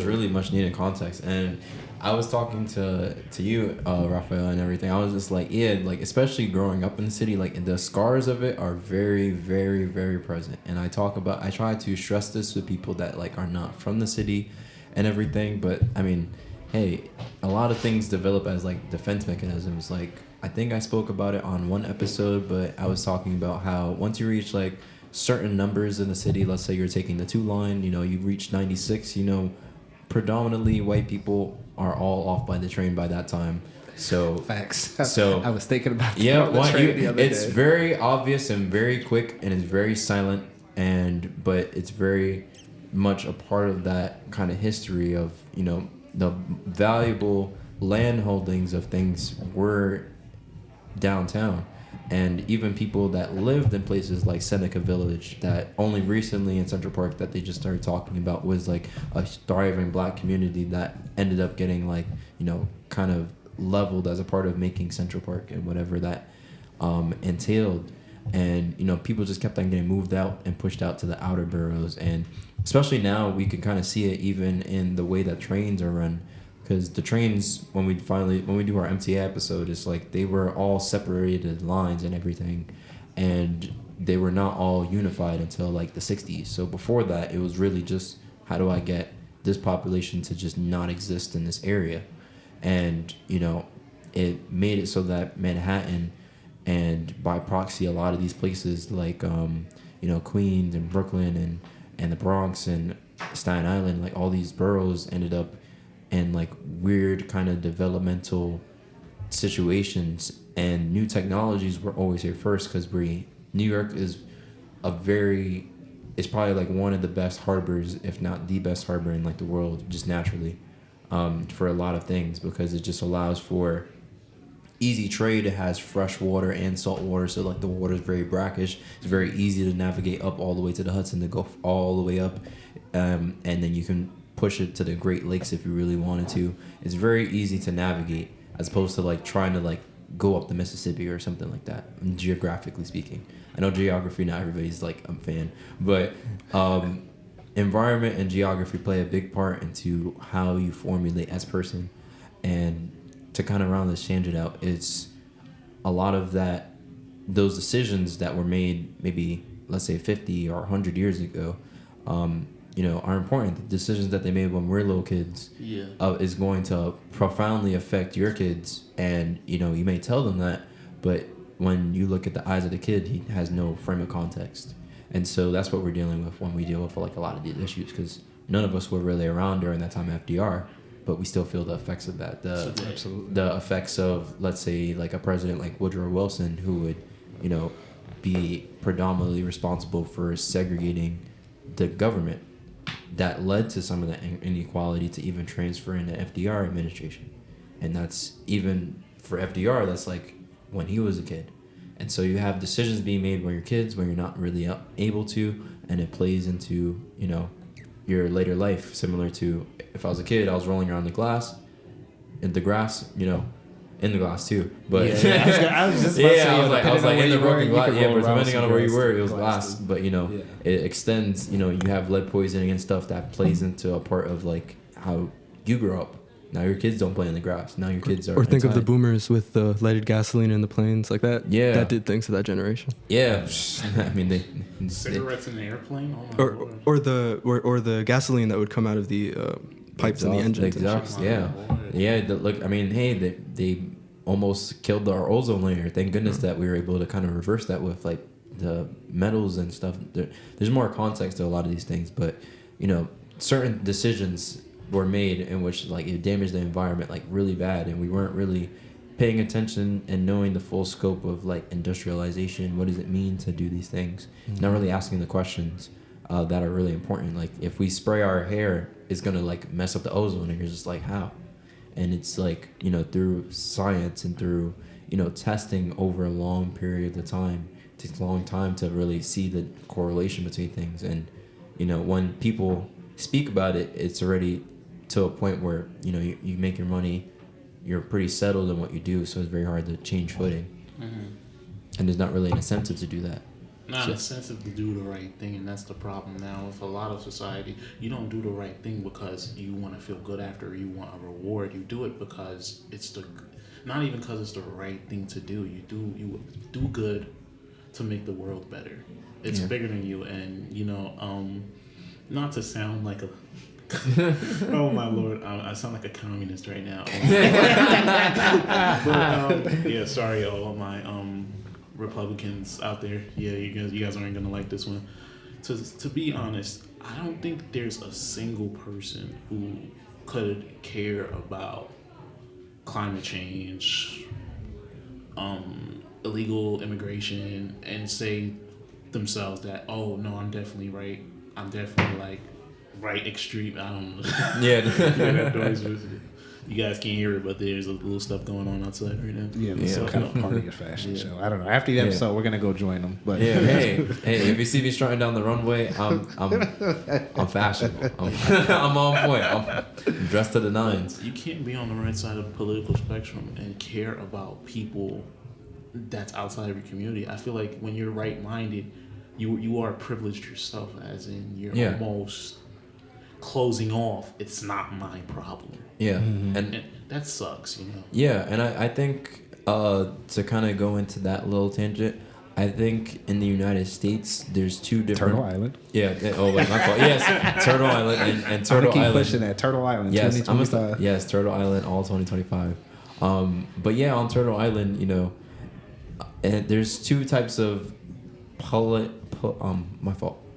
really much needed context. And I was talking to you, Raphael, and everything. I was just like, especially growing up in the city, like the scars of it are very, very, very present. And I try to stress this to people that like are not from the city and everything. But I mean, hey, a lot of things develop as like defense mechanisms. Like I think I spoke about it on one episode, but I was talking about how once you reach like certain numbers in the city, let's say you're taking the 2 line, you reach 96, predominantly white people are all off by the train by that time. So facts. So I was thinking about that it's very obvious and very quick and it's very silent but it's very much a part of that kind of history of the valuable land holdings of things were downtown. And even people that lived in places like Seneca Village that only recently in Central Park that they just started talking about was like a thriving black community that ended up getting like, kind of leveled as a part of making Central Park and whatever that entailed. And, people just kept on getting moved out and pushed out to the outer boroughs. And especially now we can kind of see it even in the way that trains are run. because the trains when we do our MTA episode, it's like they were all separated lines and everything, and they were not all unified until like the 60s. So before that, it was really just how do I get this population to just not exist in this area, and it made it so that Manhattan and by proxy a lot of these places like Queens and Brooklyn and the Bronx and Staten Island, like all these boroughs ended up in like weird kind of developmental situations, and new technologies were always here first because New York is it's probably like one of the best harbors, if not the best harbor in like the world, just naturally, for a lot of things, because it just allows for easy trade. It has fresh water and salt water, so like the water is very brackish. It's very easy to navigate up all the way to the Hudson, to go all the way up, and then you can push it to the Great Lakes if you really wanted to. It's very easy to navigate as opposed to like trying to like go up the Mississippi or something like that, geographically speaking. I know geography, not everybody's like a fan, but environment and geography play a big part into how you formulate as a person. And to kind of round this tangent out, it's a lot of those decisions that were made maybe, let's say 50 or 100 years ago, are important. The decisions that they made when we're little kids is going to profoundly affect your kids. And, you may tell them that, but when you look at the eyes of the kid, he has no frame of context. And so that's what we're dealing with when we deal with like a lot of these issues, because none of us were really around during that time of FDR, but we still feel the effects of that. The effects of, let's say, like a president like Woodrow Wilson, who would, be predominantly responsible for segregating the government, that led to some of the inequality to even transfer in the FDR administration. And that's even for FDR, that's like when he was a kid. And so you have decisions being made when you're kids, when you're not really able to, and it plays into, your later life. Similar to if I was a kid, I was rolling around in the grass, in the glass too. But I was just about to say, I was like in the broken glass. Yeah, but depending on where you were, it was glass. But it extends. You have lead poisoning and stuff that plays into a part of like how you grow up. Now your kids don't play in the grass. Now your kids are. Or think inside. of the boomers with the lighted gasoline in the planes like that. Yeah, that did things to that generation. Yeah, I mean cigarettes in the airplane. Oh or the gasoline that would come out of the pipes in the engines. Exhaust, yeah. Look, I mean, hey, they almost killed our ozone layer. Thank goodness that we were able to kind of reverse that with like the metals and stuff. There's more context to a lot of these things, but certain decisions were made in which like it damaged the environment like really bad, and we weren't really paying attention and knowing the full scope of like industrialization. What does it mean to do these things? Mm-hmm. Not really asking the questions that are really important. Like if we spray our hair, it's gonna like mess up the ozone, and you're just like, how? And it's like through science and through testing over a long period of time. It takes a long time to really see the correlation between things. And when people speak about it, it's already to a point where you make your money, you're pretty settled in what you do, so it's very hard to change footing. Mm-hmm. And there's not really an incentive to do that. Not an incentive to do the right thing, and that's the problem now with a lot of society. You don't do the right thing because you want to feel good after, you want a reward. You do it because not even because it's the right thing to do. You do good to make the world better. It's bigger than you, and not to sound like a oh my lord, I sound like a communist right now. But sorry all my Republicans out there. Yeah, you guys aren't gonna like this one. To be honest, I don't think there's a single person who could care about climate change, illegal immigration, and say themselves that, oh no, I'm definitely right. I'm definitely like right extreme. I don't know. Yeah. That noise was, you guys can't hear it, but there's a little stuff going on outside right now. Yeah, some kind of party or fashion show. I don't know. After the episode, we're gonna go join them. But hey, if you see me strutting down the runway, I'm fashionable. I'm on point. I'm dressed to the nines. You can't be on the right side of the political spectrum and care about people that's outside of your community. I feel like when you're right-minded, you are privileged yourself, as in you're almost closing off, it's not my problem. Yeah, And that sucks, Yeah, and I think to kind of go into that little tangent, I think in the United States there's two different Turtle Island. Yeah. Oh wait, my fault. Yes, Turtle Island and Turtle I'm gonna keep Island. pushing that Turtle Island. Yes, 2025. yes, Turtle Island, all 2025. But yeah, on Turtle Island, and there's two types of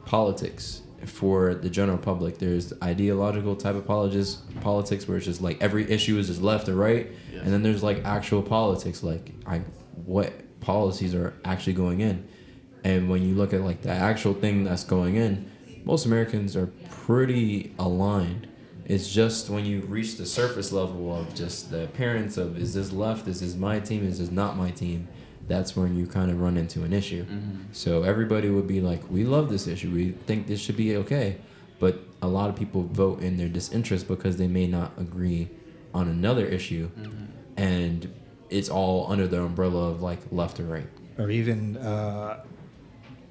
politics for the general public. There's ideological type of politics where it's just like every issue is just left or right, Yes. and then there's like actual politics, like what policies are actually going in. And when you look at like the actual thing that's going in, most Americans are pretty aligned. It's just when you reach the surface level of just the appearance of, is this left, is this my team, is this not my team, that's when you kind of run into an issue. So everybody would be like, we love this issue, we think this should be okay, but a lot of people vote in their disinterest because they may not agree on another issue, and it's all under the umbrella of like left or right. Or even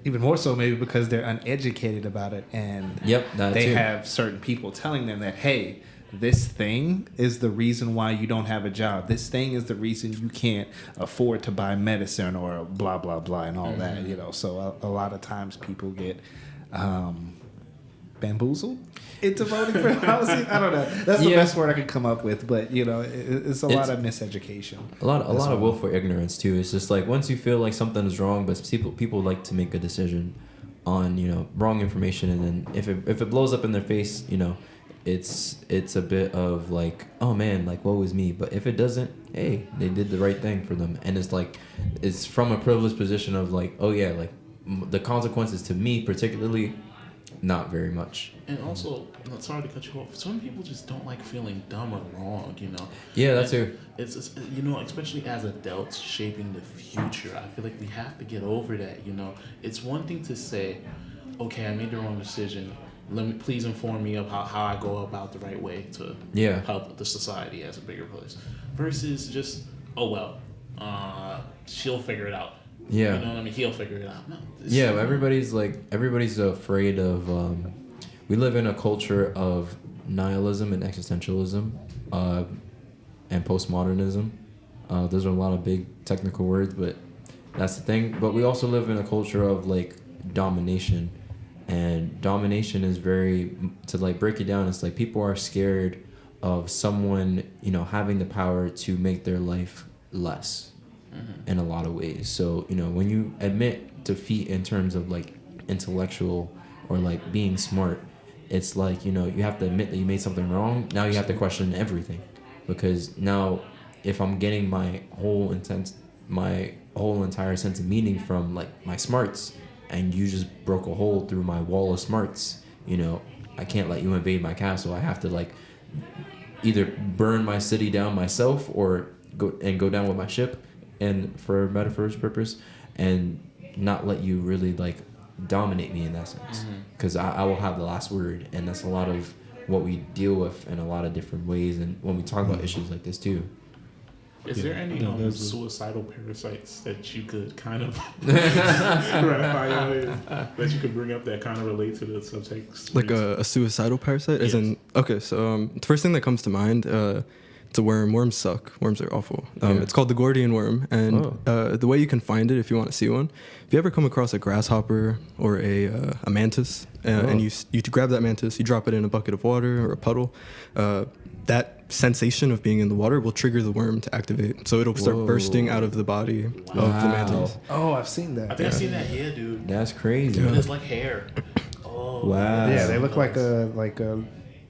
more so maybe because they're uneducated about it, and That they too. have certain people telling them that, hey, this thing is the reason why you don't have a job. This thing is the reason you can't afford to buy medicine or blah, blah, blah, and all that, So a lot of times people get bamboozled into voting for policy. I don't know. That's the best word I could come up with, but it's a lot of miseducation. A lot of willful ignorance too. It's just like once you feel like something is wrong, but people like to make a decision on wrong information, and then if it blows up in their face, it's a bit of like, oh man, like woe is me. But if it doesn't, hey, they did the right thing for them, and it's like it's from a privileged position of like, oh yeah, like the consequences to me particularly, not very much. And also, sorry to cut you off, some people just don't like feeling dumb or wrong, Yeah, that's true. It's especially as adults shaping the future, I feel like we have to get over that, It's one thing to say, okay, I made the wrong decision, please inform me of how I go about the right way to help the society as a bigger place, versus just, oh well, she'll figure it out. Yeah. You know what I mean? He'll figure it out. No, Yeah, everybody's afraid of. We live in a culture of nihilism and existentialism, and postmodernism. Those are a lot of big technical words, but that's the thing. But we also live in a culture of like domination, and domination is to like break it down. It's like people are scared of someone having the power to make their life less. In a lot of ways. So, when you admit defeat in terms of like intellectual or like being smart, it's like, you have to admit that you made something wrong. Now you have to question everything, because now if I'm getting my whole entire sense of meaning from like my smarts, and you just broke a hole through my wall of smarts, I can't let you invade my castle. I have to like either burn my city down myself or go down with my ship, and for metaphor's purpose, and not let you really like dominate me in that sense, because I will have the last word, and that's a lot of what we deal with in a lot of different ways, and when we talk about issues like this too. Is there any suicidal parasites that you could kind of Raphael, that you could bring up that kind of relate to the subtext? Like a suicidal parasite? As in, okay, so the first thing that comes to mind, it's a worm. Worms suck. Worms are awful. It's called the Gordian worm, and the way you can find it, if you want to see one, if you ever come across a grasshopper or a mantis, and you grab that mantis, you drop it in a bucket of water or a puddle, that sensation of being in the water will trigger the worm to activate. So it'll start bursting out of the body of the mantis. Oh, I've seen that. I think I've seen that. Yeah, dude. That's crazy. But it's like hair. Oh. Wow. Yeah, they look like a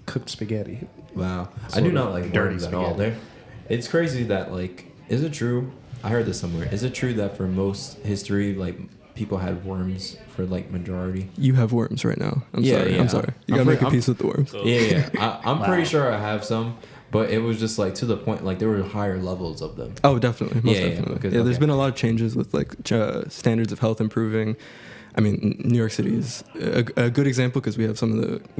cooked spaghetti. Wow. I do not like dirty worms at all. It's crazy that like, is it true? I heard this somewhere. Is it true that for most history, like people had worms for like majority? You have worms right now. I'm sorry. You gotta make a peace with the worms. I'm pretty sure I have some, but it was just like to the point, like there were higher levels of them. Oh, definitely. Most definitely. There's been a lot of changes with like standards of health improving. I mean, New York City is a good example because we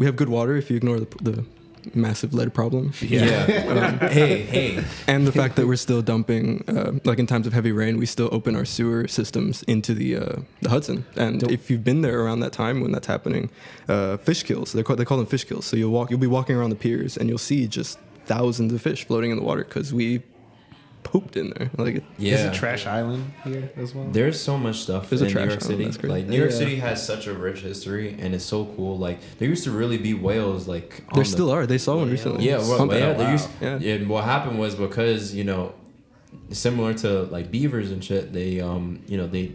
have good water. If you ignore the massive lead problem. Hey. And the fact that we're still dumping, like in times of heavy rain, we still open our sewer systems into the Hudson. And if you've been there around that time when that's happening, fish kills. They call them fish kills. So you'll be walking around the piers and you'll see just thousands of fish floating in the water because we pooped in there. Like, Is it Trash Island here as well? There's so much stuff There's in a New trash York island, City. that's crazy. Like New York City has such a rich history, and it's so cool. Like there used to really be whales. Like there still are. They saw one recently. Yeah, there used. Yeah. And what happened was because similar to like beavers and shit, they they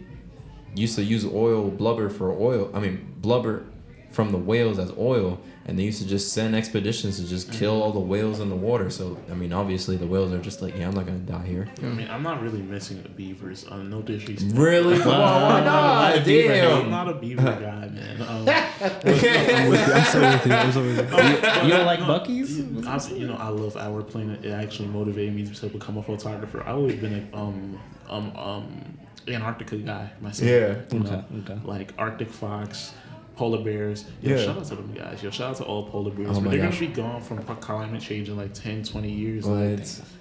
used to use blubber from the whales as oil, and they used to just send expeditions to just kill all the whales in the water. So I mean, obviously the whales are just like, I'm not gonna die here. I mean, I'm not really missing the beavers. No disrespect. Really? Why not? Damn. I'm not a beaver guy, man. I'm so with you. You don't like Buc-ee's? I love our planet. It actually motivated me to become a photographer. I've always been a Antarctica guy myself. Yeah. Okay. Like Arctic fox, polar bears. Shout out to them guys. Shout out to all polar bears. Oh But my they're gosh. going to be gone from climate change in like 10, 20 years. What? Like,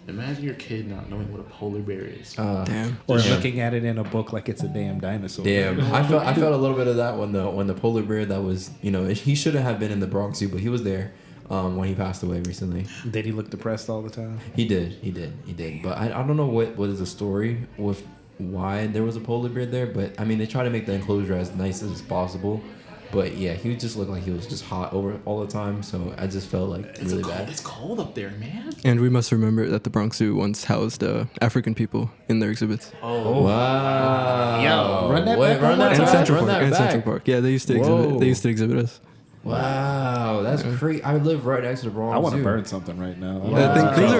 imagine your kid not knowing what a polar bear is. Damn. Or looking at it in a book like it's a damn dinosaur. Damn, I felt a little bit of that when the polar bear that was, he shouldn't have been in the Bronx Zoo, but he was there when he passed away recently. Did he look depressed all the time? He did. But I don't know what is the story with why there was a polar bear there, but I mean they try to make the enclosure as nice as possible. But yeah, he just looked like he was just hot over all the time, so I just felt like really bad. It's cold up there, man. And we must remember that the Bronx Zoo once housed African people in their exhibits. Oh wow! Yo, run that back. Run that And back. Central Run Park. that And back. Central Park. Yeah, they used to Whoa. exhibit us. Wow, that's crazy. I live right next to the Bronx I want to Zoo. burn something right now.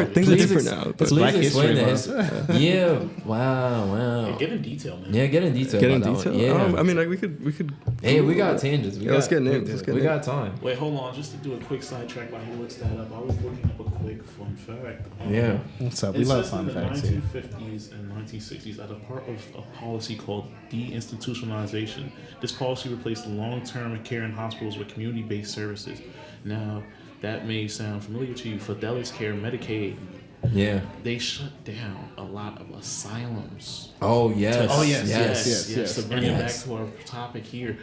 Things are different now. But Please Black explain History this. Yeah. Wow. Hey, get in detail, man. Yeah, get in detail. get in about that detail. one. Yeah. I mean, like we could. Hey, we got tangents. Let's get names. Let's get we names. got time. Wait, hold on. Just to do a quick sidetrack while he looks that up, I was looking up a quick fun fact. Yeah. What's up? It We love says fun in the facts here. 1950s and 1960s, as a part of a policy called deinstitutionalization, this policy replaced long-term care in hospitals with community-based services. Now, that may sound familiar to you. Fidelis Care, Medicaid, Yeah. they shut down a lot of asylums. Oh yes. Oh, yes. Yes. To bring it back Yes. to our topic here,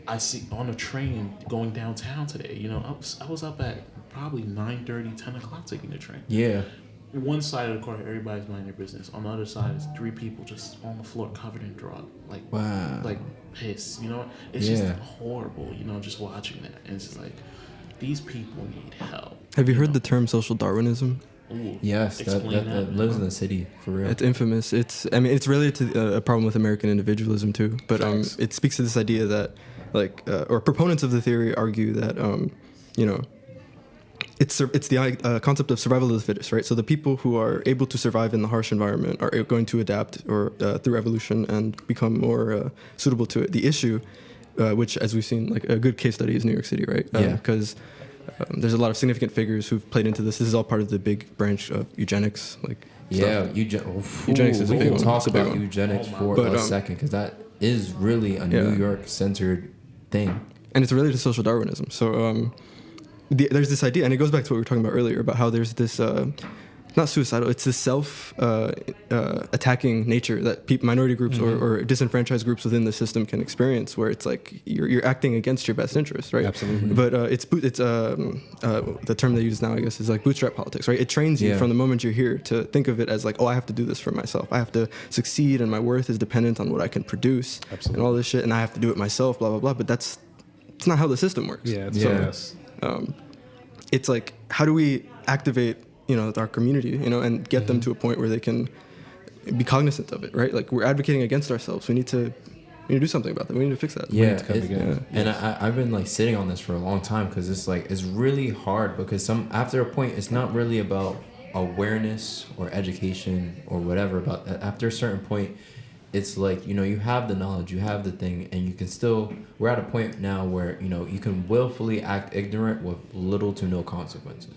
I see on a train going downtown today. I was up at probably 9:30, 10 o'clock taking the train. Yeah. One side of the car, everybody's minding their business. On the other side, is 3 people just on the floor covered in drug, Wow. like piss. It's Yeah. just horrible. Just watching that, and it's just like these people need help. Have you heard the term social Darwinism? Ooh, Yes, explain that lives in the city for real. It's infamous. It's related to a problem with American individualism too. But it speaks to this idea that, or proponents of the theory argue that, it's the concept of survival of the fittest, right? So the people who are able to survive in the harsh environment are going to adapt or through evolution and become more suitable to it. The issue, which as we've seen, like a good case study is New York City, right? Yeah. Because there's a lot of significant figures who've played into this. This is all part of the big branch of eugenics, Yeah, stuff. eugenics is a we big can one. talk It's a big about one. eugenics for But, a second, because that is really a New York centered thing. And it's related to social Darwinism. So there's this idea, and it goes back to what we were talking about earlier about how there's this not suicidal, it's this self-attacking nature that minority groups or disenfranchised groups within the system can experience, where it's like you're acting against your best interest, right? Absolutely. But the term they use now, I guess, is like bootstrap politics, right? It trains you from the moment you're here to think of it as like, I have to do this for myself. I have to succeed, and my worth is dependent on what I can produce, and all this shit, and I have to do it myself, blah, blah, blah. But it's not how the system works. Yeah, it's It's like, how do we activate our community, and get them to a point where they can be cognizant of it, right? Like, we're advocating against ourselves. We need to do something about that. We need to fix that. Yeah, together. and I've been like sitting on this for a long time, because it's really hard, because after a point it's not really about awareness or education or whatever. About that, after a certain point, it's like you have the knowledge, you have the thing, and you can still. We're at a point now where you can willfully act ignorant with little to no consequences.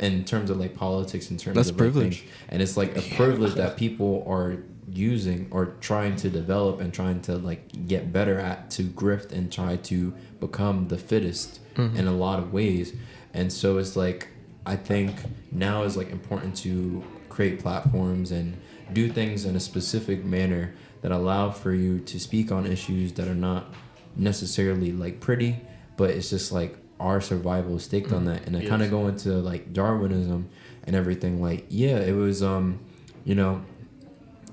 In terms of like politics, in terms That's of privilege. things. And it's like a privilege that people are using or trying to develop and trying to like get better at, to grift and try to become the fittest in a lot of ways. And so it's like, I think now is like important to create platforms and do things in a specific manner that allow for you to speak on issues that are not necessarily like pretty, but it's just like our survival is staked on that. And I kind of go into like Darwinism and everything. Like, yeah, it was, you know,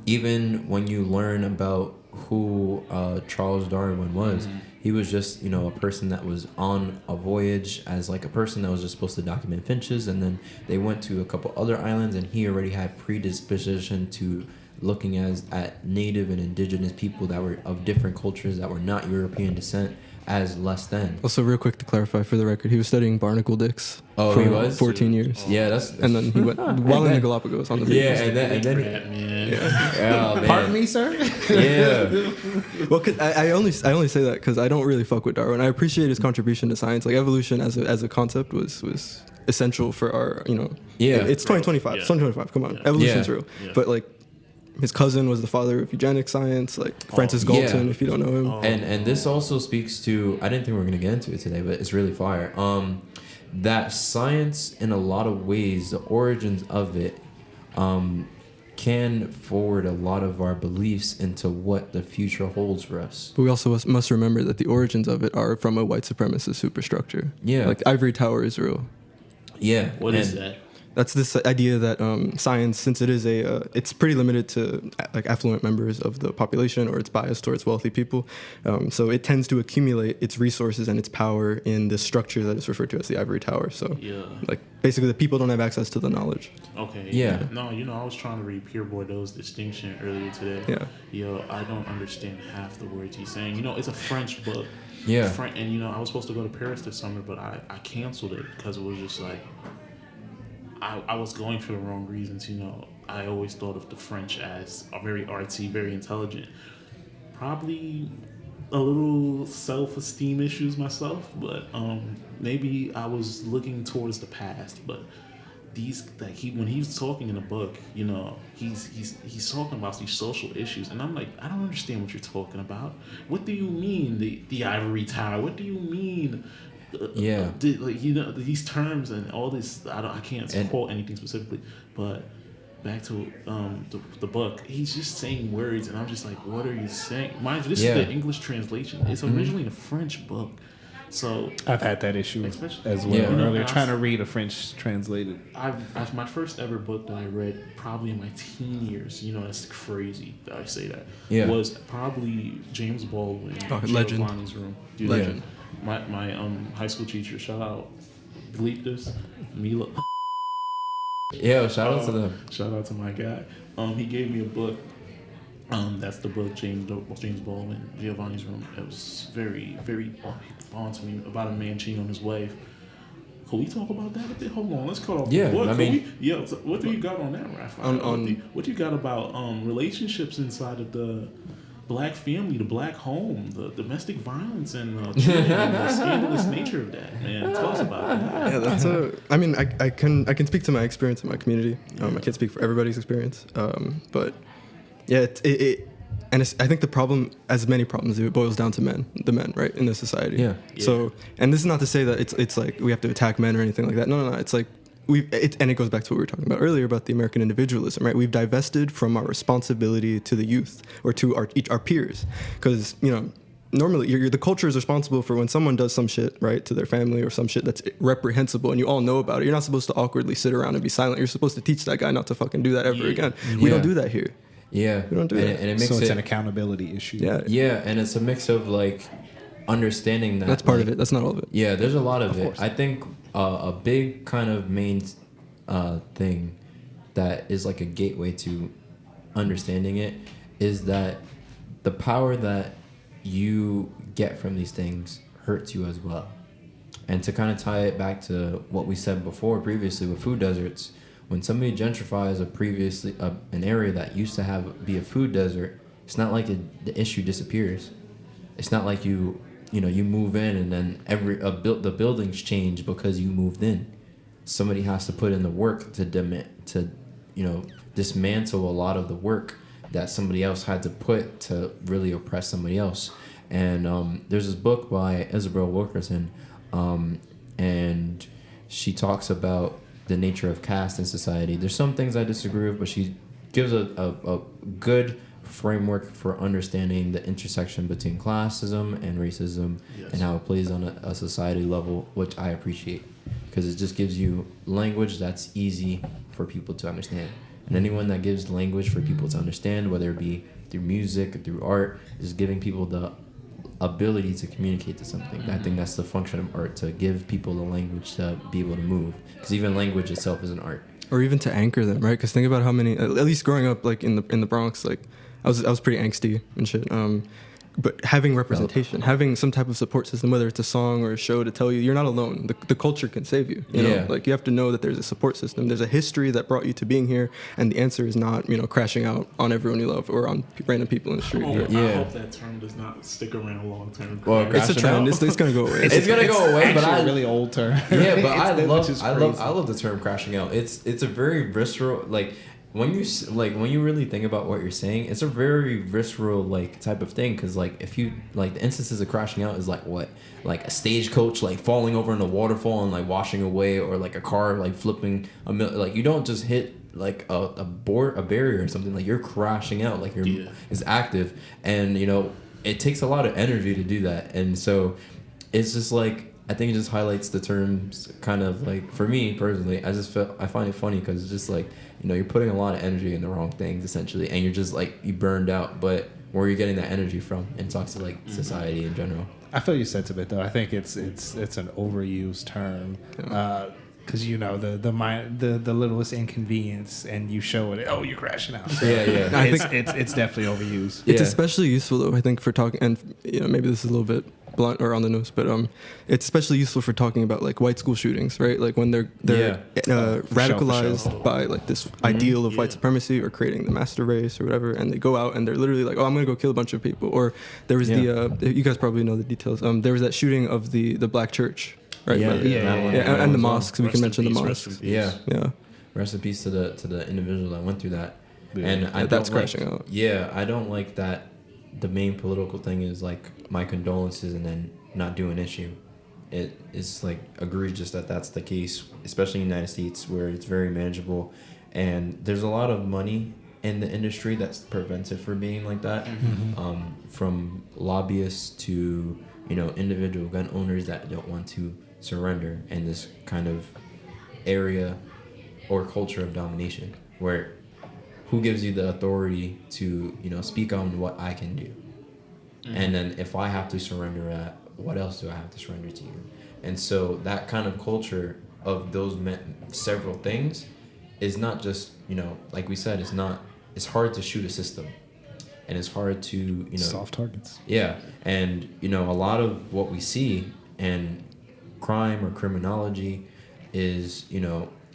even when you learn about who Charles Darwin was, he was just, you know, a person that was on a voyage as like a person that was just supposed to document finches, and then they went to a couple other islands, and he already had predisposition to looking at native and indigenous people that were of different cultures that were not European descent as less than. Also, real quick to clarify for the record, he was studying barnacle dicks for he was 14 years. Yeah, that's And then he went while in the Galapagos on the beach. yeah, and then oh, man. Pardon me, sir? Yeah. Well, 'cause I only say that because I don't really fuck with Darwin. I appreciate his contribution to science. Like evolution as a concept was essential for our, you know. Yeah. It's 2025. Yeah. It's 2025. Come on, evolution's Yeah. real. Yeah. But like, his cousin was the father of eugenic science. Like Francis Galton, yeah. if you don't know him. And this also speaks to, I didn't think we were going to get into it today, but it's really fire. That science, in a lot of ways, the origins of it, can forward a lot of our beliefs into what the future holds for us. But we also must remember that the origins of it are from a white supremacist superstructure. Yeah. Like Ivory Tower is real. Yeah. What is that? That's this idea that science, since it is it's pretty limited to like affluent members of the population, or it's biased towards wealthy people. So it tends to accumulate its resources and its power in this structure that is referred to as the ivory tower. So like basically the people don't have access to the knowledge. Okay. Yeah. No, you know, I was trying to read Pierre Bourdieu's distinction earlier today. Yeah. Yo, I don't understand half the words he's saying. You know, it's a French book. Yeah. And, you know, I was supposed to go to Paris this summer, but I canceled it because it was just like, I was going for the wrong reasons, you know. I always thought of the French as a very artsy, very intelligent. Probably a little self-esteem issues myself, but maybe I was looking towards the past. But these, like, when he's talking in the book, you know, he's talking about these social issues, and I'm like, I don't understand what you're talking about. What do you mean the ivory tower? What do you mean? Like, you know, these terms and all this. I can't quote anything specifically, but back to the book, he's just saying words, and I'm just like, what are you saying? Mind you, this is the English translation. It's originally a French book, so I've had that issue as well. Yeah. Earlier, trying to read a French translated. I've my first ever book that I read probably in my teen years. You know, that's crazy that I say that. Yeah. Was probably James Baldwin. Legend. Giovanni's Room. Dude, Legend. My high school teacher, shout out, bleep this, Mila. Yeah, shout out to them. Shout out to my guy. He gave me a book. That's the book, James Baldwin, Giovanni's Room. It was very, very on to me, about a man cheating on his wife. Can we talk about that a bit? Hold on, let's cut off. Yeah, What, I mean, what do you got on that, Raphael? What do you got about relationships inside of the black family, the black home, the domestic violence, and cheating, and the scandalous nature of that, man? Tell us about that. Yeah, that's I mean, I can speak to my experience in my community. I can't speak for everybody's experience, but yeah, and I think the problem, as many problems do, it boils down to the men, right, in this society. Yeah. So, and this is not to say that it's like we have to attack men or anything like that. No. It's like and it goes back to what we were talking about earlier about the American individualism, right? We've divested from our responsibility to the youth or to our peers, because, you know, normally the culture is responsible for when someone does some shit, right, to their family or some shit that's reprehensible and you all know about it. You're not supposed to awkwardly sit around and be silent. You're supposed to teach that guy not to fucking do that ever again. We don't do that here. Yeah. We don't do that. And it makes It's an accountability issue. Yeah, and it's a mix of like understanding that. That's part of it. That's not all of it. Yeah, there's a lot of it. Course. I think a big kind of main thing that is like a gateway to understanding it is that the power that you get from these things hurts you as well. And to kind of tie it back to what we said previously with food deserts, when somebody gentrifies an area that used to be a food desert, it's not like the issue disappears. It's not like you move in and then the buildings change because you moved in. Somebody has to put in the work to dismantle a lot of the work that somebody else had to put to really oppress somebody else. And there's this book by Isabel Wilkerson, and she talks about the nature of caste in society. There's some things I disagree with, but she gives a good framework for understanding the intersection between classism and racism and how it plays on a society level, which I appreciate because it just gives you language that's easy for people to understand. And anyone that gives language for people to understand, whether it be through music or through art, is giving people the ability to communicate to something. I think that's the function of art, to give people the language to be able to move, because even language itself is an art. Or even to anchor them, right? Because think about how many, at least growing up like in the Bronx, like I was pretty angsty and shit. But having representation, having some type of support system, whether it's a song or a show to tell you you're not alone. The culture can save you. You know? Like you have to know that there's a support system. There's a history that brought you to being here, and the answer is not crashing out on everyone you love or on random people in the street. I hope that term does not stick around long term. Well, it's a trend. It's gonna go away. It's gonna go away, but a really old term. Yeah, but I love the term crashing out. It's a very visceral, like when you really think about what you're saying, it's a very visceral like type of thing, because like if you like the instances of crashing out is like what, like a stagecoach like falling over in a waterfall and like washing away, or like a car like flipping like you don't just hit like a barrier or something, like you're crashing out, like is active, and it takes a lot of energy to do that. And so it's just like, I think it just highlights the terms kind of like, for me personally, I find it funny because it's just like, you're putting a lot of energy in the wrong things essentially, and you're just like, you burned out, but where are you getting that energy from? And talks to like society in general. I feel your sentiment though. I think it's an overused term. Because the littlest inconvenience, and you show it. Oh, you're crashing out. So I think it's definitely overused. It's especially useful though, I think, for talking, and maybe this is a little bit blunt or on the nose, but it's especially useful for talking about like white school shootings, right? Like when they're radicalized by like this ideal of white supremacy or creating the master race or whatever, and they go out and they're literally like, oh, I'm gonna go kill a bunch of people. Or there was you guys probably know the details. There was that shooting of the black church. Right, and the mosques. We can mention the mosques. Yeah. Rest in peace to the individual that went through that. Yeah. And that's crashing out. Yeah, I don't like that. The main political thing is like my condolences and then not do an issue. It is like egregious that's the case, especially in the United States, where it's very manageable, and there's a lot of money in the industry that prevents it from being like that. From lobbyists to individual gun owners that don't want to surrender in this kind of area or culture of domination, where who gives you the authority to speak on what I can do, and then if I have to surrender that, what else do I have to surrender to you? And so that kind of culture of those several things is not just like we said, it's hard to shoot a system, and it's hard to soft targets. And a lot of what we see in crime or criminology is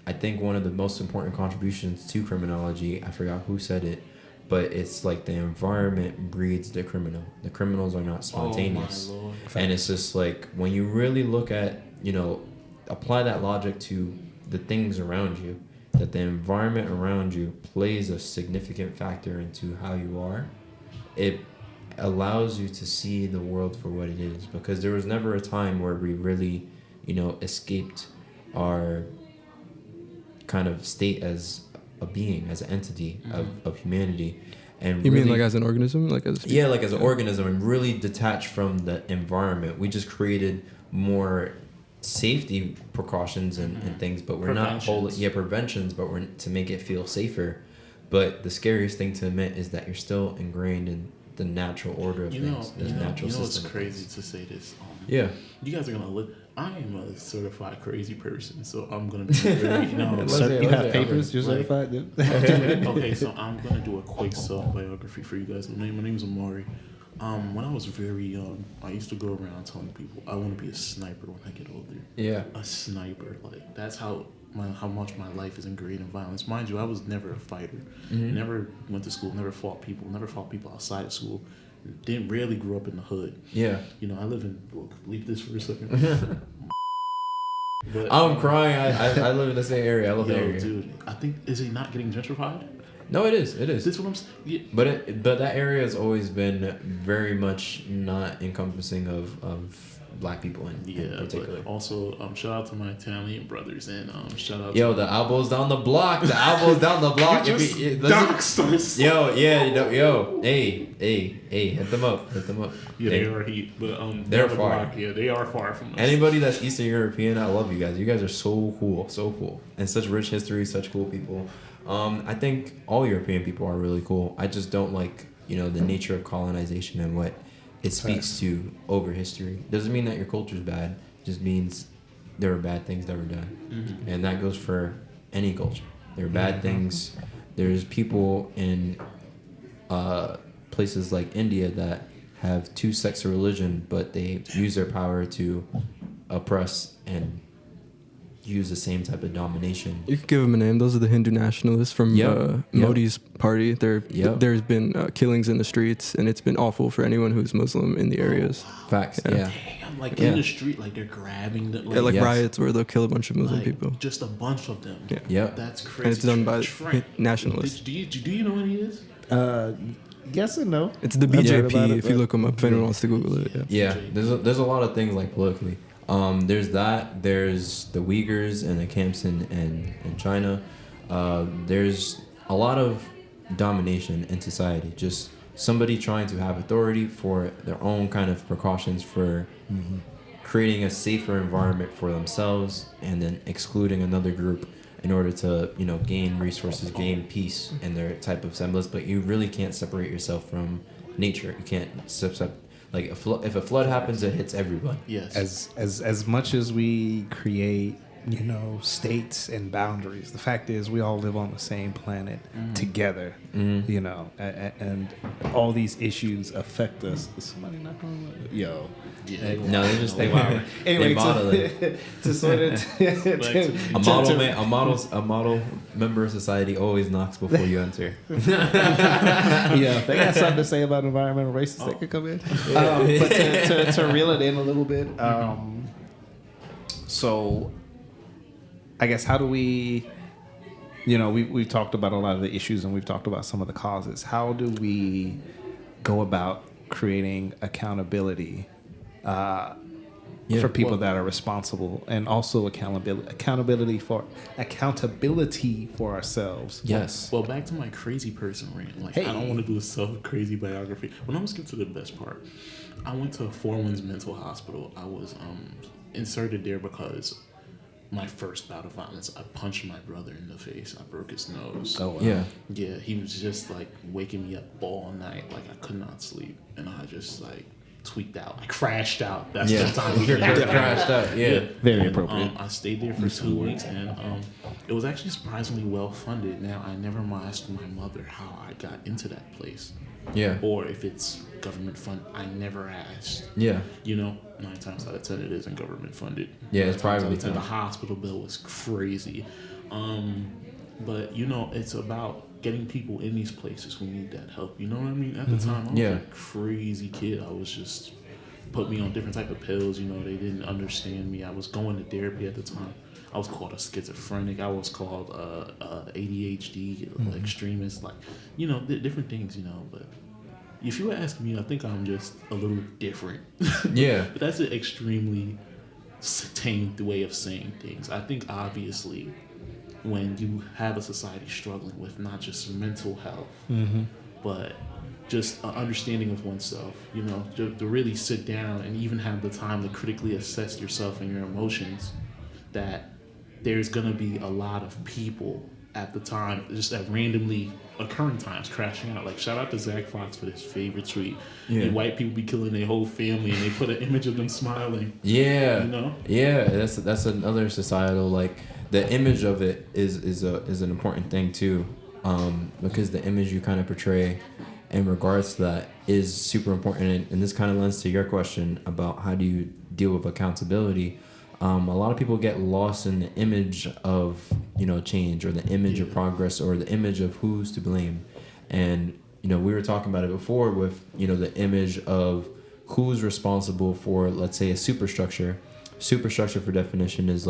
I think one of the most important contributions to criminology, I forgot who said it, but it's like the environment breeds the criminal. The criminals are not spontaneous. Oh my Lord. And it's just like, when you really look at apply that logic to the things around you, that the environment around you plays a significant factor into how you are, it allows you to see the world for what it is. Because there was never a time where we really escaped our kind of state as a being, as an entity of humanity. And you mean like as an organism, like as an organism, and really detached from the environment. We just created more safety precautions and things, but we're not preventions, but we're to make it feel safer. But the scariest thing to admit is that you're still ingrained in the natural order of things. It's crazy to say this. You guys are gonna look. I am a certified crazy person, so I'm gonna be very, you have papers. You're certified. Okay, so I'm gonna do a quick self-biography for you guys. My name is Amari. When I was very young, I used to go around telling people I want to be a sniper when I get older. Yeah. A sniper, like that's how much my life is ingrained in violence. Mind you, I was never a fighter. Never went to school. Never fought people outside of school. Didn't really grow up in the hood. Yeah. I live in. Leave this for a second. But, I'm crying. I live in the same area. I love the area. Dude, I think, is it not getting gentrified? No, it is. That's what I'm saying. Yeah. But that area has always been very much not encompassing of black people in particular. But also shout out to my Italian brothers and shout out Yo, to the elbows down the block. The elbows down the block. Yo, hey, hit them up. Yeah, they are heat, but they're the far. block, yeah, they are far from us. Anybody that's Eastern European, I love you guys. You guys are so cool, and such rich history, such cool people. I think all European people are really cool. I just don't like, the nature of colonization and what it speaks to over history. Doesn't mean that your culture is bad. It just means there were bad things that were done, and that goes for any culture. There are bad things. There's people in places like India that have two sects of religion, but they use their power to oppress and use the same type of domination. You could give them a name. Those are the Hindu nationalists from Modi's party. There's been killings in the streets, and it's been awful for anyone who's Muslim in the areas. Facts, Damn, in the street, like they're grabbing the riots where they'll kill a bunch of Muslim people. Just a bunch of them. Yeah. That's crazy. And it's done by Trent, nationalists. Do you know what he is? Yes and no. It's the BJP. If you look them up, if anyone wants to Google it. Yeah. There's a lot of things like politically. There's that. There's the Uyghurs and the camps in China. There's a lot of domination in society. Just somebody trying to have authority for their own kind of precautions for creating a safer environment for themselves, and then excluding another group in order to gain resources, gain peace in their type of semblance. But you really can't separate yourself from nature. You can't like if a flood happens, it hits everyone. Yes. As much as we create, states and boundaries, the fact is we all live on the same planet together. And all these issues affect us. Is somebody not going? Yo. Yeah. No, they just think. Wow. Anyway, to sort of a model member of society always knocks before you enter. Yeah, if they got something to say about environmental racists, they could come in. But to reel it in a little bit, so I guess how do we, we've talked about a lot of the issues and we've talked about some of the causes. How do we go about creating accountability for people that are responsible, and also accountability for ourselves? Yes. Well, back to my crazy person rant. I don't want to do a self-crazy biography. Well, let's get to the best part. I went to Four Winds Mental Hospital. I was inserted there because my first bout of violence, I punched my brother in the face. I broke his nose. Oh, wow. Yeah. Yeah, he was just waking me up all night. I could not sleep, and I just tweaked out. I crashed out. That's the time we crashed out. Yeah. Very appropriate. I stayed there for 2 weeks, and it was actually surprisingly well funded. Now, I never asked my mother how I got into that place. Yeah. Or if it's government funded. I never asked. Yeah. 9 times out of 10 it isn't government funded. Yeah, it's privately funded. The hospital bill was crazy. But it's about getting people in these places who need that help. You know what I mean? At the time, I was a crazy kid. I was just put me on different type of pills. They didn't understand me. I was going to therapy at the time. I was called a schizophrenic. I was called ADHD, extremist, different things, But if you ask me, I think I'm just a little different. Yeah. But that's an extremely tamed way of saying things. I think obviously when you have a society struggling with not just mental health, but just an understanding of oneself, to really sit down and even have the time to critically assess yourself and your emotions, that there's going to be a lot of people at the time, just at randomly occurring times, crashing out. Shout out to Zach Fox for his favorite tweet. Yeah. And white people be killing their whole family, and they put an image of them smiling. Yeah. Yeah, that's another societal, the image of it is an important thing too, because the image you kind of portray in regards to that is super important. And this kind of lends to your question about how do you deal with accountability. A lot of people get lost in the image of change, or the image of progress, or the image of who's to blame. And we were talking about it before with the image of who's responsible for, let's say, a superstructure. Superstructure, for definition, is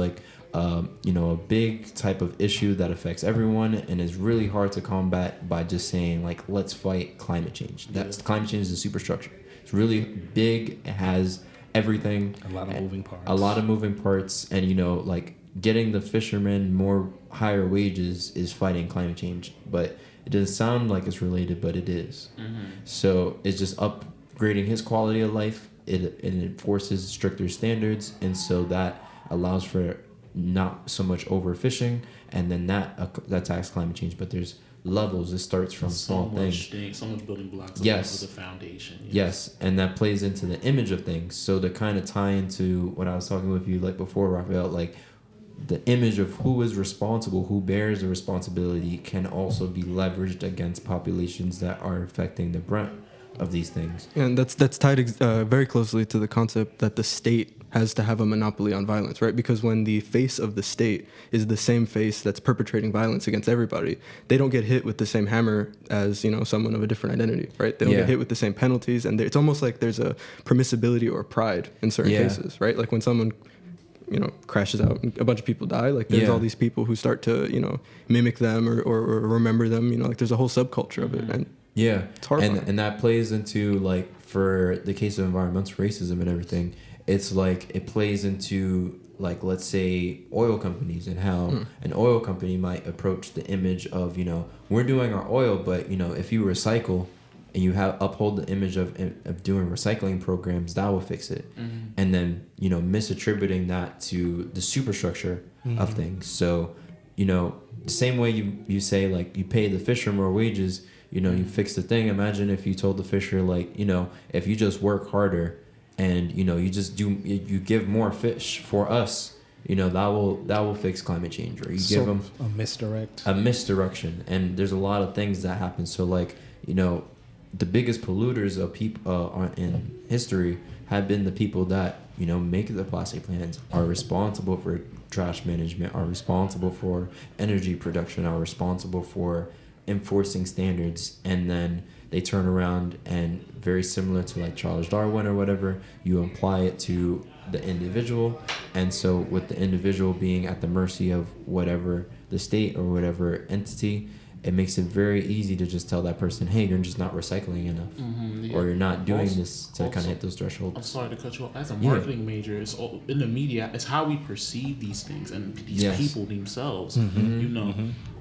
a big type of issue that affects everyone and is really hard to combat by just saying like, let's fight climate change. Climate change is a superstructure. It's really big. It has everything. A lot of moving parts. A lot of moving parts, and like getting the fishermen more higher wages is fighting climate change. But it doesn't sound like it's related, but it is. Mm-hmm. So it's just upgrading his quality of life. It enforces stricter standards, and so that allows for not so much overfishing, and then that attacks climate change. But there's levels. It starts from small things. So much building blocks. Yes. The foundation. Yes, and that plays into the image of things. So to kind of tie into what I was talking with you like before, Raphael, like the image of who is responsible, who bears the responsibility, can also be leveraged against populations that are affecting the brunt of these things. And that's tied very closely to the concept that the state has to have a monopoly on violence, right? Because when the face of the state is the same face that's perpetrating violence against everybody, they don't get hit with the same hammer as, someone of a different identity, right? They don't get hit with the same penalties, and it's almost like there's a permissibility or pride in certain cases, right? Like when someone crashes out and a bunch of people die, like there's all these people who start to, mimic them or remember them, like there's a whole subculture of it. And it's horrifying. And that plays into like, for the case of environmental racism and everything, it's like it plays into like, let's say oil companies and how an oil company might approach the image of, we're doing our oil, but if you recycle and you uphold the image of doing recycling programs, that will fix it. Mm-hmm. And then, misattributing that to the superstructure of things. So, the same way you say like you pay the fisher more wages, you fix the thing. Imagine if you told the fisher like, if you just work harder and you give more fish for us, that will fix climate change. Or you give them a misdirection. And there's a lot of things that happen. So like, the biggest polluters of people in history have been the people that make the plastic plants, are responsible for trash management, are responsible for energy production, are responsible for enforcing standards. And then they turn around and, very similar to like Charles Darwin or whatever, you apply it to the individual. And so with the individual being at the mercy of whatever the state or whatever entity, it makes it very easy to just tell that person, hey, you're just not recycling enough, or you're not doing this to kind of hit those thresholds. I'm sorry to cut you off. As a marketing major, it's all, in the media, it's how we perceive these things and these people themselves.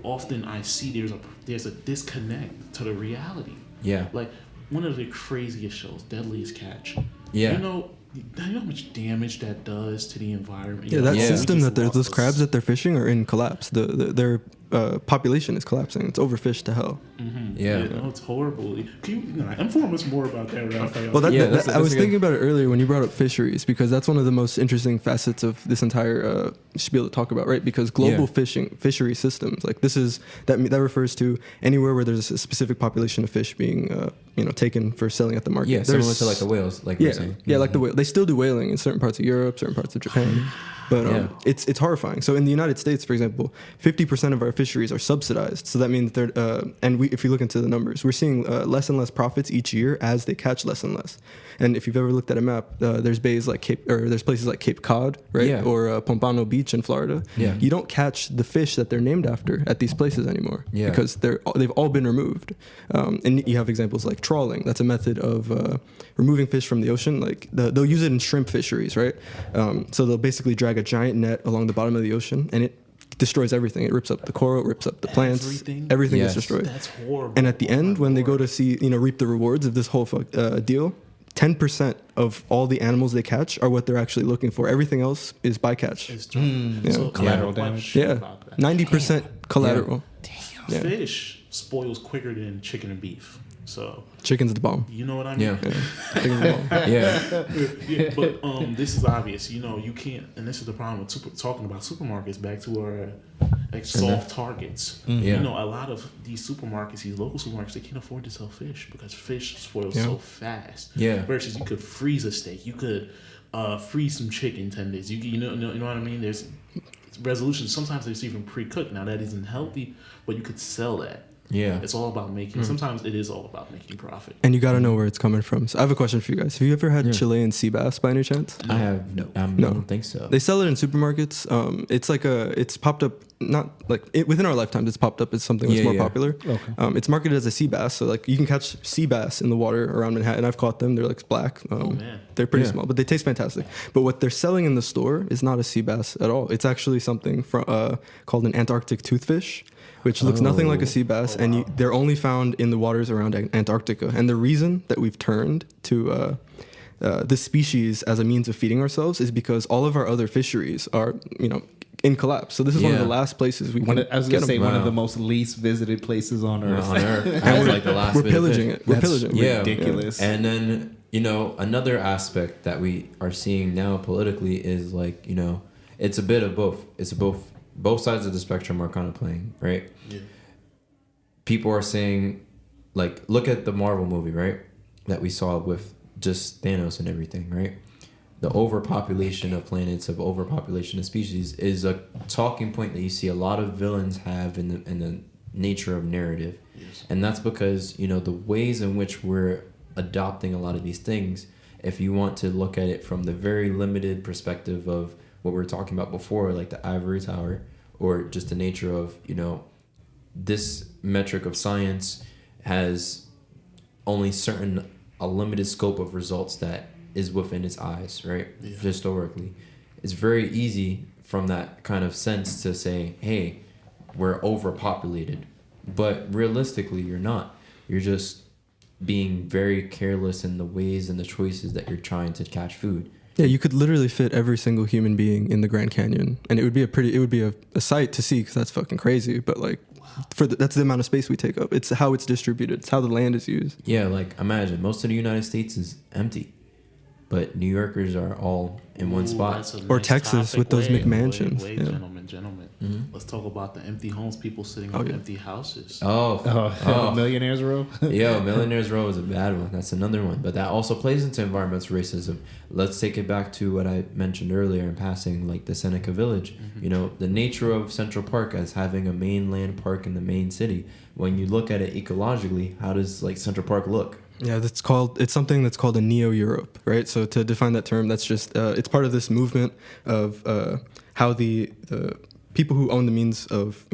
Often I see there's a disconnect to the reality. Yeah. Like one of the craziest shows, Deadliest Catch. Yeah. You know how much damage that does to the environment? Yeah, system that those crabs that they're fishing are in collapse. Their population is collapsing. It's overfished to hell. Mm-hmm. Yeah, it's horrible. Can you inform us more about that, Raphael? Well, I was thinking about it earlier when you brought up fisheries, because that's one of the most interesting facets of this entire spiel to talk about, right? Because global fishery systems, like this is that refers to anywhere where there's a specific population of fish being taken for selling at the market. Yeah, similar to like the whales, like we're saying. Yeah, like the whale. They still do whaling in certain parts of Europe, certain parts of Japan. But it's horrifying. So in the United States, for example, 50% of our fisheries are subsidized. So that means if you look into the numbers, we're seeing less and less profits each year as they catch less and less. And if you've ever looked at a map, there's bays like there's places like Cape Cod, right? Yeah. Or Pompano Beach in Florida. Yeah. You don't catch the fish that they're named after at these places anymore because they've all been removed. And you have examples like trawling. That's a method of removing fish from the ocean. Like they'll use it in shrimp fisheries, right? So they'll basically drag a giant net along the bottom of the ocean, and it destroys everything. It rips up the coral, rips up the plants. Everything is destroyed. That's horrible. And at the end, when they go to see, reap the rewards of this whole deal, 10% of all the animals they catch are what they're actually looking for. Everything else is bycatch. So collateral damage. Yeah, 90% collateral. Damn. Fish spoils quicker than chicken and beef. So chicken's the bomb. You know what I mean? Yeah. Chicken's the bomb. But this is obvious. You can't, and this is the problem with talking about supermarkets. Back to our soft targets. Mm-hmm. A lot of these supermarkets, these local supermarkets, they can't afford to sell fish because fish spoils so fast. Yeah. Versus you could freeze a steak. You could freeze some chicken 10 days. You know what I mean? There's resolutions. Sometimes it's even pre-cooked. Now that isn't healthy, but you could sell that. Yeah. It's all about making. Sometimes it is all about making profit. And you got to know where it's coming from. So I have a question for you guys. Have you ever had Yeah. Chilean sea bass by any chance? I have no. I No. don't think so. They sell it in supermarkets. It's popped up, not like within our lifetimes. It's popped up as something that's Yeah, more yeah. popular. Okay. It's marketed as a sea bass, so like you can catch sea bass in the water around Manhattan. I've caught them. They're like black. Man. They're pretty Yeah. small, but they taste fantastic. But what they're selling in the store is not a sea bass at all. It's actually something from called an Antarctic toothfish, which looks nothing like a sea bass, and they're only found in the waters around Antarctica. And the reason that we've turned to this species as a means of feeding ourselves is because all of our other fisheries are, in collapse. So this is one of the Yeah. last places we can I was get gonna say them. one of Wow. the most least visited places on Earth. On Earth. As like the last We're bit of pillaging fish. it. We're That's pillaging it. Yeah. ridiculous. And then, another aspect that we are seeing now politically is like, it's a bit of both. It's both sides of the spectrum are kind of playing, right? Yeah. People are saying, like, look at the Marvel movie, right? That we saw with just Thanos and everything, right? The overpopulation of planets, of overpopulation of species is a talking point that you see a lot of villains have in the nature of narrative. Yes. And that's because, the ways in which we're adopting a lot of these things, if you want to look at it from the very limited perspective of what we were talking about before, like the ivory tower, or just the nature of, this metric of science has only a limited scope of results that is within its eyes, right? Yeah. Historically. It's very easy from that kind of sense to say, hey, we're overpopulated. But realistically, you're not. You're just being very careless in the ways and the choices that you're trying to catch food. Yeah, you could literally fit every single human being in the Grand Canyon, and it would be a sight to see because that's fucking crazy. But like, that's the amount of space we take up. It's how it's distributed. It's how the land is used. Yeah, like imagine most of the United States is empty, but New Yorkers are all in one spot. That's a Or nice Texas topic. with those Wait, McMansions, wait, yeah. Gentlemen. Mhm. Let's talk about the empty homes, people sitting Oh, on yeah. empty houses. Oh, Millionaires Row. Yo, Millionaire's Row is a bad one. That's another one. But that also plays into environmental racism. Let's take it back to what I mentioned earlier in passing, like the Seneca Village. The nature of Central Park as having a mainland park in the main city. When you look at it ecologically, how does like Central Park look? Yeah, it's something that's called a neo-Europe, right? So to define that term, that's just it's part of this movement of how the people who own the means of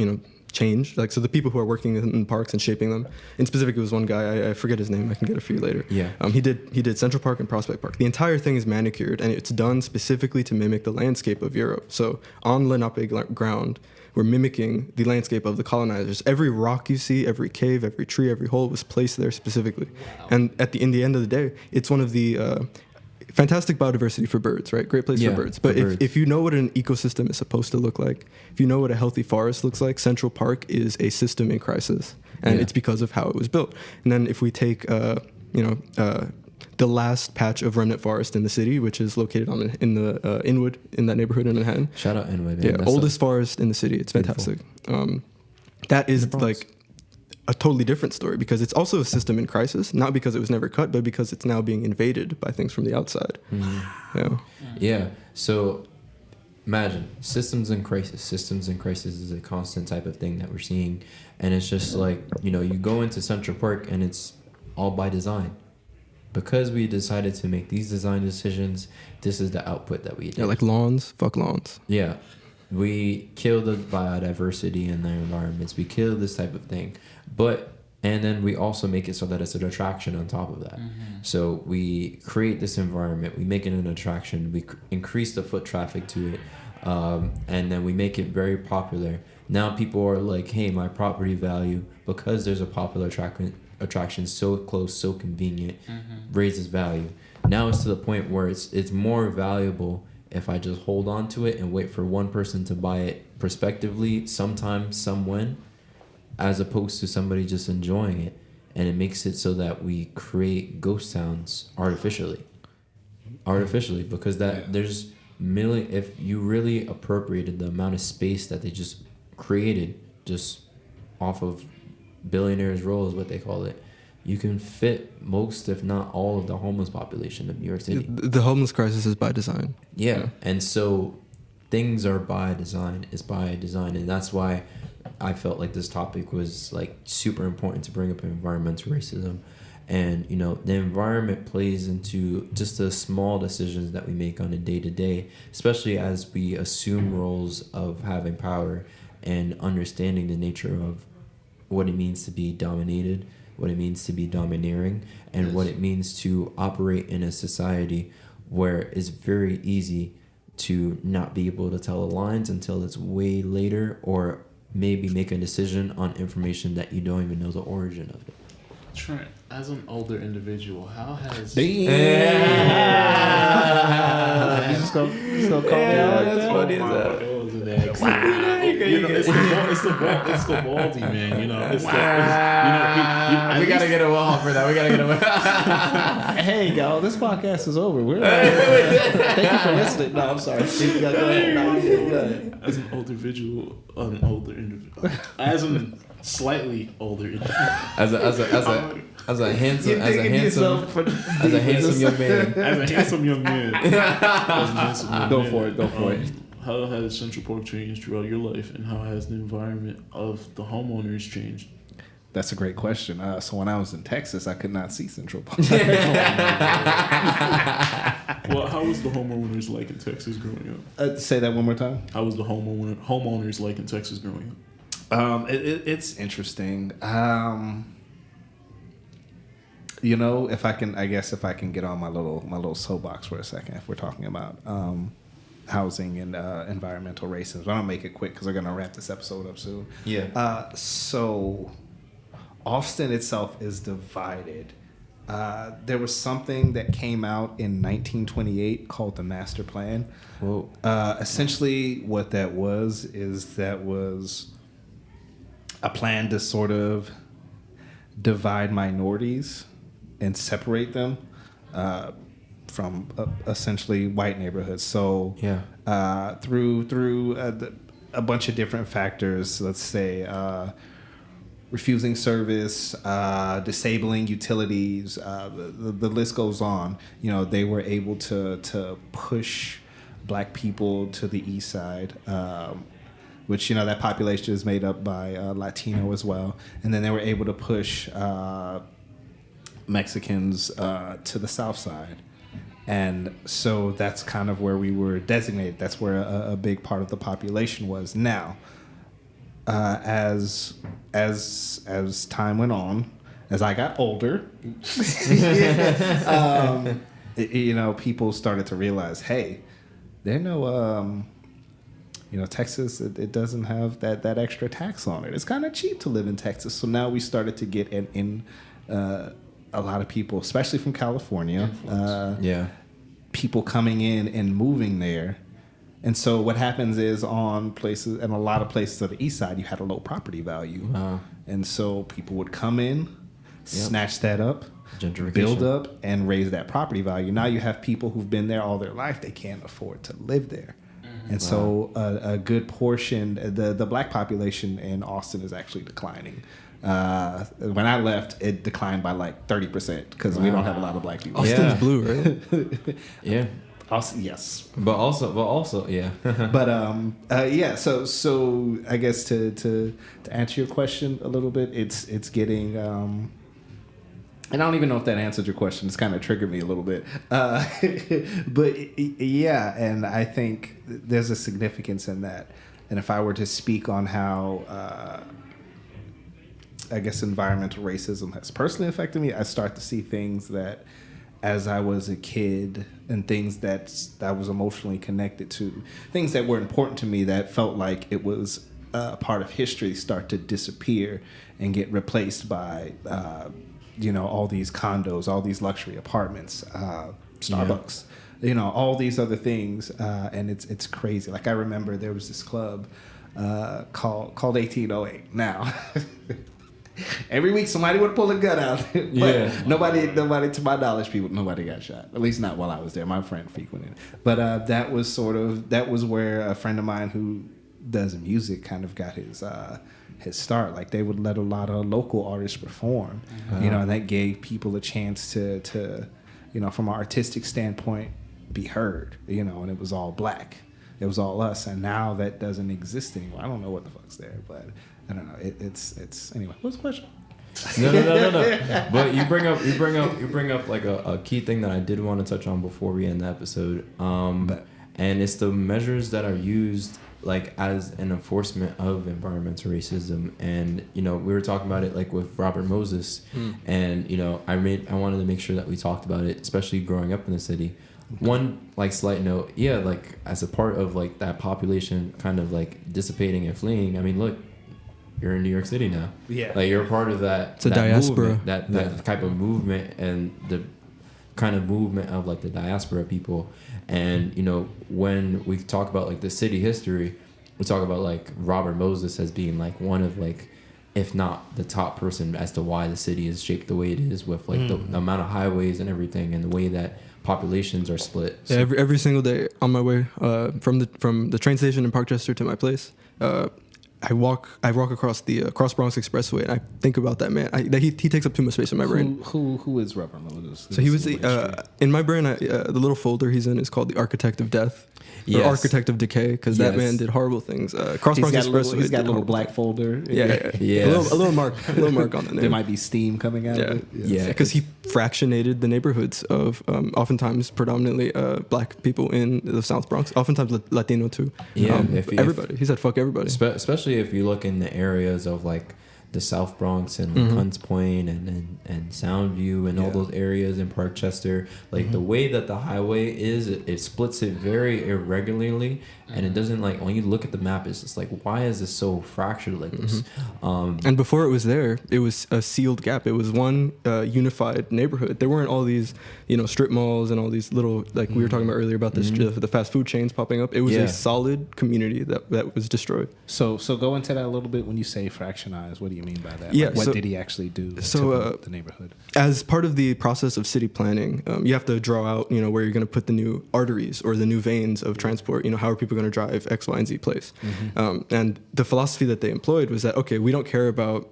change, like so the people who are working in parks and shaping them. In specific, it was one guy, I forget his name. I can get it for you later. Yeah. He did Central Park and Prospect Park. The entire thing is manicured, and it's done specifically to mimic the landscape of Europe. So on Lenape ground, we're mimicking the landscape of the colonizers. Every rock you see, every cave, every tree, every hole was placed there specifically. Wow. And in the end of the day, it's one of the fantastic biodiversity for birds, right? Great place for birds. But if you know what an ecosystem is supposed to look like, if you know what a healthy forest looks like, Central Park is a system in crisis. And it's because of how it was built. And then if we take, the last patch of remnant forest in the city, which is located in the Inwood, in that neighborhood in Manhattan. Shout out Inwood. Yeah, oldest forest in the city. It's fantastic. That is like a totally different story because it's also a system in crisis, not because it was never cut, but because it's now being invaded by things from the outside. Mm-hmm. Yeah. So imagine systems in crisis. Systems in crisis is a constant type of thing that we're seeing. And it's just like, you go into Central Park and it's all by design. Because we decided to make these design decisions, this is the output that we did. Yeah, like lawns, fuck lawns. Yeah. We kill the biodiversity in the environments. We kill this type of thing. And then we also make it so that it's an attraction on top of that. Mm-hmm. So we create this environment. We make it an attraction. We increase the foot traffic to it. And then we make it very popular. Now people are like, hey, my property value, because there's a popular attraction so close, so convenient, raises value. Now it's to the point where it's more valuable if I just hold on to it and wait for one person to buy it prospectively, sometime, somewhen, as opposed to somebody just enjoying it. And it makes it so that we create ghost towns artificially because there's if you really appropriated the amount of space that they just created just off of billionaires' row is what they call it, you can fit most, if not all, of the homeless population of New York City. The homeless crisis is by design. Yeah. And so things are by design. It's by design. And that's why I felt like this topic was like super important to bring up environmental racism. And, you know, the environment plays into just the small decisions that we make on a day-to-day, especially as we assume roles of having power and understanding the nature of what it means to be dominated, what it means to be domineering, and what it means to operate in a society where it's very easy to not be able to tell the lines until it's way later, or maybe make a decision on information that you don't even know the origin of it. Trent, as an older individual, how has You just gonna call me out like that? funny as that. It's the baldy man, you know. We gotta get a wall for that. We gotta get a wall. Hey, y'all, this podcast is over. We're thank you for listening. No, I'm sorry. Go ahead. No, go ahead. As an older individual, as a slightly older individual, As a handsome young man. Go for it. How has Central Park changed throughout your life, and how has the environment of the homeowners changed? That's a great question. So when I was in Texas, I could not see Central Park. Well, how was the homeowners like in Texas growing up? Say that one more time. How was the homeowners like in Texas growing up? It's interesting. You know, if I can get on my little soapbox for a second, if we're talking about housing and environmental racism, I'll make it quick because we're gonna wrap this episode up soon. Yeah. So Austin itself is divided. There was something that came out in 1928 called the Master Plan. Whoa. Essentially, what that was a plan to sort of divide minorities and separate them from essentially white neighborhoods. So through a bunch of different factors, let's say refusing service, disabling utilities, the list goes on. You know, they were able to push black people to the east side, which, you know, that population is made up by Latino as well. And then they were able to push Mexicans to the south side. And so that's kind of where we were designated. That's where a big part of the population was. Now, as time went on, as I got older, you know, people started to realize, hey, there no, you know, Texas, it doesn't have that extra tax on it. It's kind of cheap to live in Texas. So now we started to get in a lot of people, especially from California, people coming in and moving there. And so what happens is on places, and a lot of places on the east side, you had a low property value. And so people would come in, snatch that up, build up, and raise that property value. Now you have people who've been there all their life. They can't afford to live there. And so a good portion, the black population in Austin is actually declining. When I left, it declined by like 30% because we don't have a lot of black people. Austin's blue, right? Yeah. Also, yes, But also, yeah. yeah. So I guess to answer your question a little bit, it's getting. And I don't even know if that answered your question. It's kind of triggered me a little bit. But yeah, and I think there's a significance in that. And if I were to speak on how, I guess, environmental racism has personally affected me, I start to see things that, as I was a kid, and things that I was emotionally connected to, things that were important to me that felt like it was a part of history, start to disappear and get replaced by, you know, all these condos, all these luxury apartments, Starbucks, you know, all these other things, and it's crazy. Like I remember there was this club called 1808. Now. Every week somebody would pull a gun out, but nobody, to my knowledge, nobody got shot. At least not while I was there. My friend frequented, but that was where a friend of mine who does music kind of got his start. Like they would let a lot of local artists perform, you know, and that gave people a chance to, you know, from an artistic standpoint, be heard, you know, and it was all black. It was all us, and now that doesn't exist anymore. I don't know what the fuck's there, but I don't know. It's anyway. What's the question? No. But you bring up like a key thing that I did want to touch on before we end the episode. And it's the measures that are used like as an enforcement of environmental racism. And we were talking about it like with Robert Moses, and I wanted to make sure that we talked about it, especially growing up in the city. One like slight note, like as a part of like that population kind of like dissipating and fleeing. I mean, look, you're in New York City now. Yeah, like you're a part of that. It's a that diaspora. Movement, that type of movement, and the kind of movement of like the diaspora people. And when we talk about like the city history, we talk about like Robert Moses as being like one of like, if not the top person as to why the city is shaped the way it is, with like the amount of highways and everything, and the way that populations are split. So every single day on my way from the train station in Parkchester to my place, I walk across the Cross Bronx Expressway, and I think about that man. He takes up too much space in my brain. Who is Robert Moses? So he was in my brain. The little folder he's in is called the Architect of Death. Or Architect of Decay, because that man did horrible things. Cross Bronx Expressway. He's got a little black folder. Yeah. A little mark on the name. There might be steam coming out of it. Yeah, because he fractionated the neighborhoods of oftentimes predominantly black people in the South Bronx, oftentimes Latino too. Yeah, everybody. He said fuck everybody. Especially if you look in the areas of like the South Bronx and Hunts Point and Soundview and all those areas in Parkchester, like the way that the highway is, it splits it very irregularly, and it doesn't, like, when you look at the map, it's just like, why is this so fractured like this? And before it was there, it was a sealed gap. It was one unified neighborhood. There weren't all these strip malls and all these little, like we were talking about earlier about this the fast food chains popping up. It was a solid community that was destroyed. So go into that a little bit. When you say fractionized, what do you mean by that? Yeah, like, what did he actually do to the neighborhood? As part of the process of city planning, you have to draw out, where you're going to put the new arteries or the new veins of transport. How are people going to drive X, Y, and Z place? And the philosophy that they employed was that, okay, we don't care about,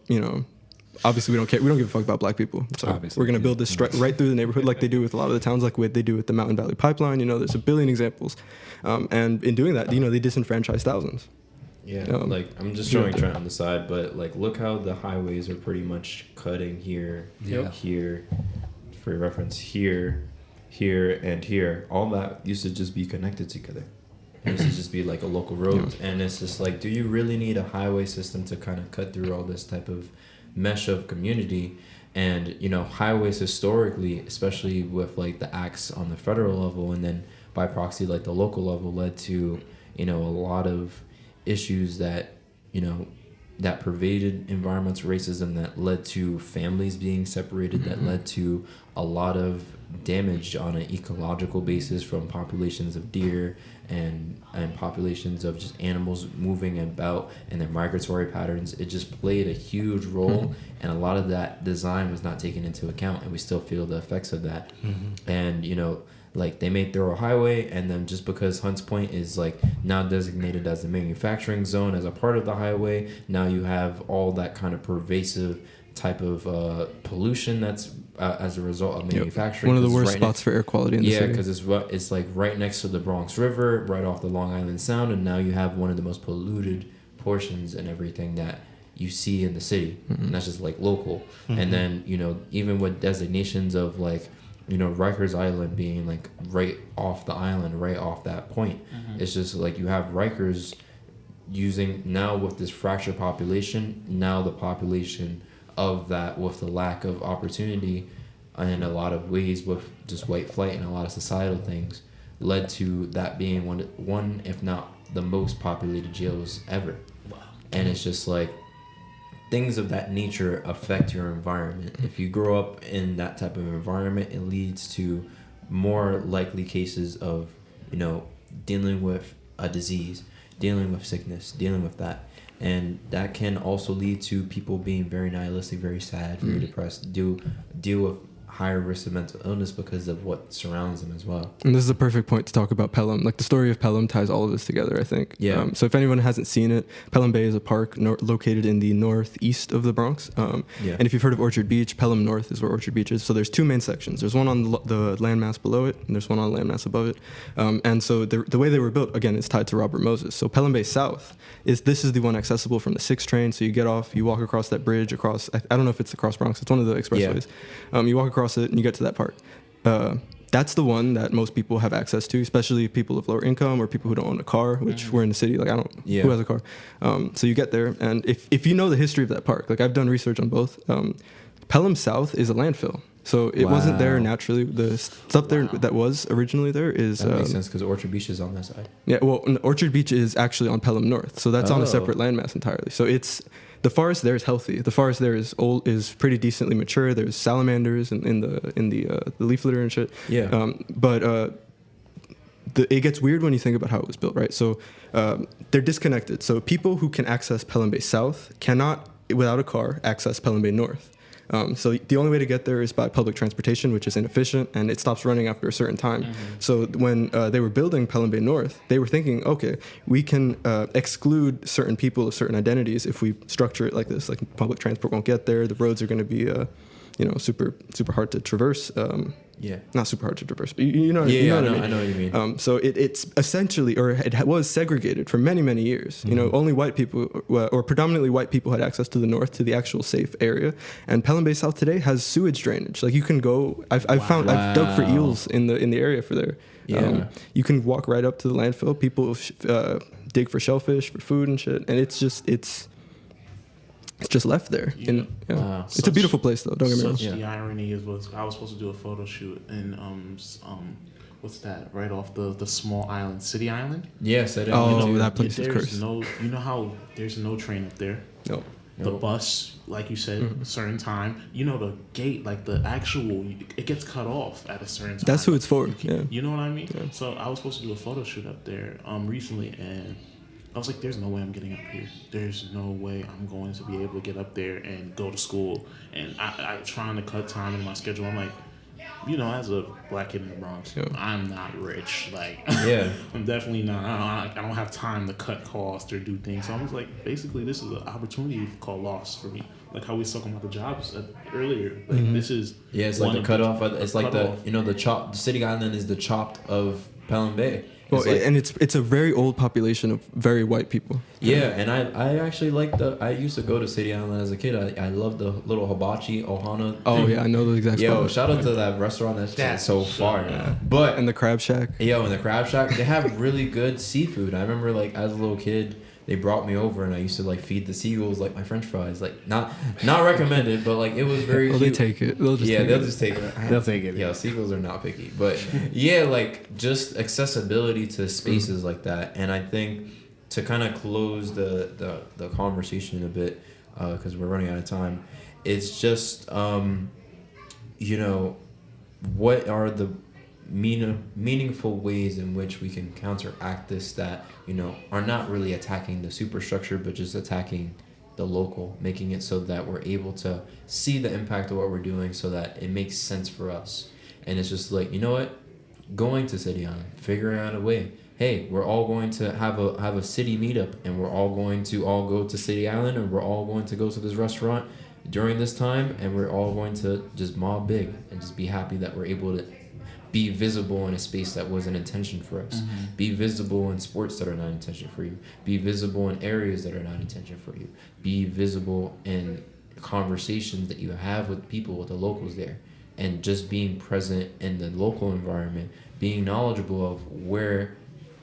obviously we don't care. We don't give a fuck about black people. So obviously, we're going to build this right through the neighborhood, like they do with a lot of the towns, like they do with the Mountain Valley Pipeline. There's a billion examples. And in doing that, they disenfranchise thousands. Yeah, like I'm just showing Trent on the side, but like look how the highways are pretty much cutting here, here, for your reference, here, and here. All that used to just be connected together. It used to just be like a local road, and it's just like, do you really need a highway system to kind of cut through all this type of mesh of community? And highways historically, especially with like the acts on the federal level, and then by proxy like the local level, led to a lot of issues that that pervaded environmental racism, that led to families being separated, that led to a lot of damage on an ecological basis from populations of deer and populations of just animals moving about and their migratory patterns. It just played a huge role, and a lot of that design was not taken into account, and we still feel the effects of that. And like they made Thorough Highway, and then just because Hunts Point is like now designated as a manufacturing zone as a part of the highway, now you have all that kind of pervasive type of pollution that's as a result of manufacturing. One of the worst spots for air quality in the city. Yeah, because it's like right next to the Bronx River, right off the Long Island Sound, and now you have one of the most polluted portions and everything that you see in the city, and that's just like local. And then even with designations of like Rikers Island being like right off the island, right off that point. It's just like you have Rikers using, now with this fractured population, now the population of that, with the lack of opportunity in a lot of ways, with just white flight and a lot of societal things, led to that being one if not the most populated jails ever. Wow. And it's just like, things of that nature affect your environment. If you grow up in that type of environment, it leads to more likely cases of, dealing with a disease, dealing with sickness, dealing with that. And that can also lead to people being very nihilistic, very sad, very depressed, deal with higher risk of mental illness because of what surrounds them as well. And this is a perfect point to talk about Pelham. Like the story of Pelham ties all of this together, I think. Yeah. So if anyone hasn't seen it, Pelham Bay is a park located in the northeast of the Bronx. Yeah. And if you've heard of Orchard Beach, Pelham North is where Orchard Beach is. So there's two main sections. There's one on the landmass below it, and there's one on the landmass above it. And so the way they were built, again, is tied to Robert Moses. So Pelham Bay South is the one accessible from the 6 train. So you get off, you walk across that bridge across. I don't know if it's across Bronx. It's one of the expressways. Yeah. You walk across it and you get to that park. That's the one that most people have access to, especially people of lower income or people who don't own a car, which we're in the city. Like who has a car? So you get there, and if you know the history of that park, like I've done research on both. Pelham South is a landfill, so it wasn't there naturally. The stuff there that was originally there is that makes sense because Orchard Beach is on that side. Yeah, well, Orchard Beach is actually on Pelham North, so that's on a separate landmass entirely. So it's the forest there is healthy. The forest there is pretty decently mature. There's salamanders in the leaf litter and shit. Yeah. But it gets weird when you think about how it was built, right? So they're disconnected. So people who can access Pelham Bay South cannot, without a car, access Pelham Bay North. So the only way to get there is by public transportation, which is inefficient, and it stops running after a certain time. So when they were building Pelham Bay North, they were thinking, okay, we can exclude certain people of certain identities if we structure it like this. Like public transport won't get there. The roads are going to be, super hard to traverse. Not super hard to traverse, but you know what I mean. I know what you mean. So it's essentially, or it was segregated for many, many years. You know, only white people, or predominantly white people, had access to the north, to the actual safe area. And Pelham Bay South today has sewage drainage. Like you can go. I've dug for eels in the area for there. Yeah. You can walk right up to the landfill. People dig for shellfish, for food and shit, and it's just left there. Wow. It's a beautiful place, though. Don't get me wrong. The irony is, I was supposed to do a photo shoot in what's that? Right off the small island, City Island. Yes, I know that place is cursed. You know how there's no train up there. No. The bus, like you said, a certain time. You know, the gate, like the actual, it gets cut off at a certain time. That's who it's for. You know what I mean? Yeah. So I was supposed to do a photo shoot up there recently, and I was like, there's no way I'm getting up here. There's no way I'm going to be able to get up there and go to school. And I trying to cut time in my schedule. I'm like, as a black kid in the Bronx, I'm not rich. Like, I'm definitely not. I don't have time to cut costs or do things. So I was like, basically, this is an opportunity called loss for me. Like how we was talking about the jobs earlier. Like this is it's like the cutoff. It's like the chop. The City Island is the chopped of Pelham Bay. Well, and it's a very old population of very white people. Yeah, and I actually I used to go to City Island as a kid. I love the little hibachi ohana. Oh yeah, I know the exact spot. Yo, shout out to that restaurant that's so far. Yeah. But and the Crab Shack. And the Crab Shack, they have really good seafood. I remember as a little kid, they brought me over and I used to feed the seagulls my French fries. Not recommended, but it was very cute. They take it. They'll just take it. They'll take it. Yeah, seagulls are not picky, but just accessibility to spaces like that. And I think to kind of close the conversation a bit, because we're running out of time, it's just what are the meaningful ways in which we can counteract this that are not really attacking the superstructure but just attacking the local, making it so that we're able to see the impact of what we're doing so that it makes sense for us. And it's just going to City Island, figuring out a way. Hey, we're all going to have a city meetup and we're all going to all go to City Island and we're all going to go to this restaurant during this time and we're all going to just mob big and just be happy that we're able to be visible in a space that wasn't intentioned for us. Be visible in sports that are not intentioned for you. Be visible in areas that are not intentioned for you. Be visible in conversations that you have with people, with the locals there. And just being present in the local environment, being knowledgeable of where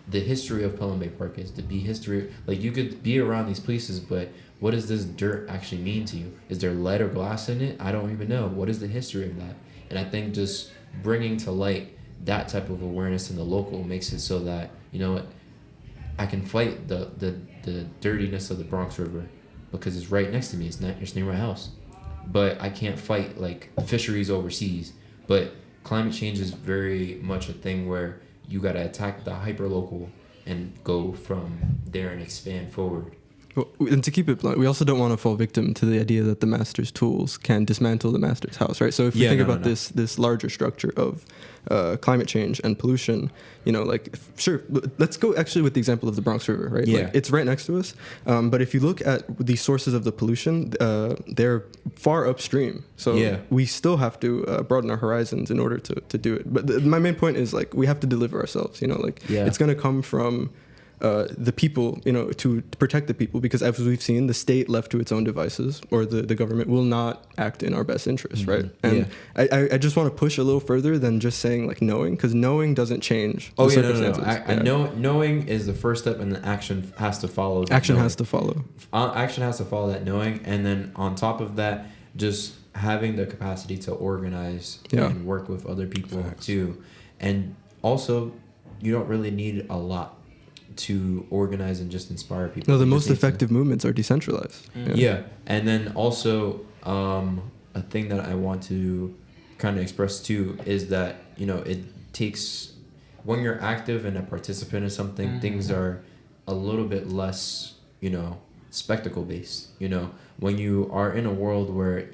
the history of Pelham Bay Park is. To be history, you could be around these places, but what does this dirt actually mean to you? Is there lead or glass in it? I don't even know. What is the history of that? And I think just bringing to light that type of awareness in the local makes it so that I can fight the dirtiness of the Bronx River because it's right next to me. It's near my house, but I can't fight fisheries overseas. But climate change is very much a thing where you got to attack the hyper local and go from there and expand forward. And to keep it blunt, we also don't want to fall victim to the idea that the master's tools can dismantle the master's house, right? So if we think about this larger structure of climate change and pollution, sure, let's go actually with the example of the Bronx River, right? Yeah. Like, it's right next to us, but if you look at the sources of the pollution, they're far upstream. So we still have to broaden our horizons in order to do it. But my main point is, like, we have to deliver ourselves, it's going to come from the people, to protect the people, because as we've seen, the state left to its own devices, or the government will not act in our best interest, right? And I just want to push a little further than just saying, like, knowing, because knowing doesn't change the circumstances. I know knowing is the first step, and the action has to follow. Action has to follow. Action has to follow that knowing, and then on top of that, just having the capacity to organize and work with other people too. And also, you don't really need a lot to organize and just inspire people. No, the most effective movements are decentralized. Yeah. And then also, a thing that I want to kind of express too is that, it takes, when you're active and a participant in something, things are a little bit less, spectacle based. When you are in a world where,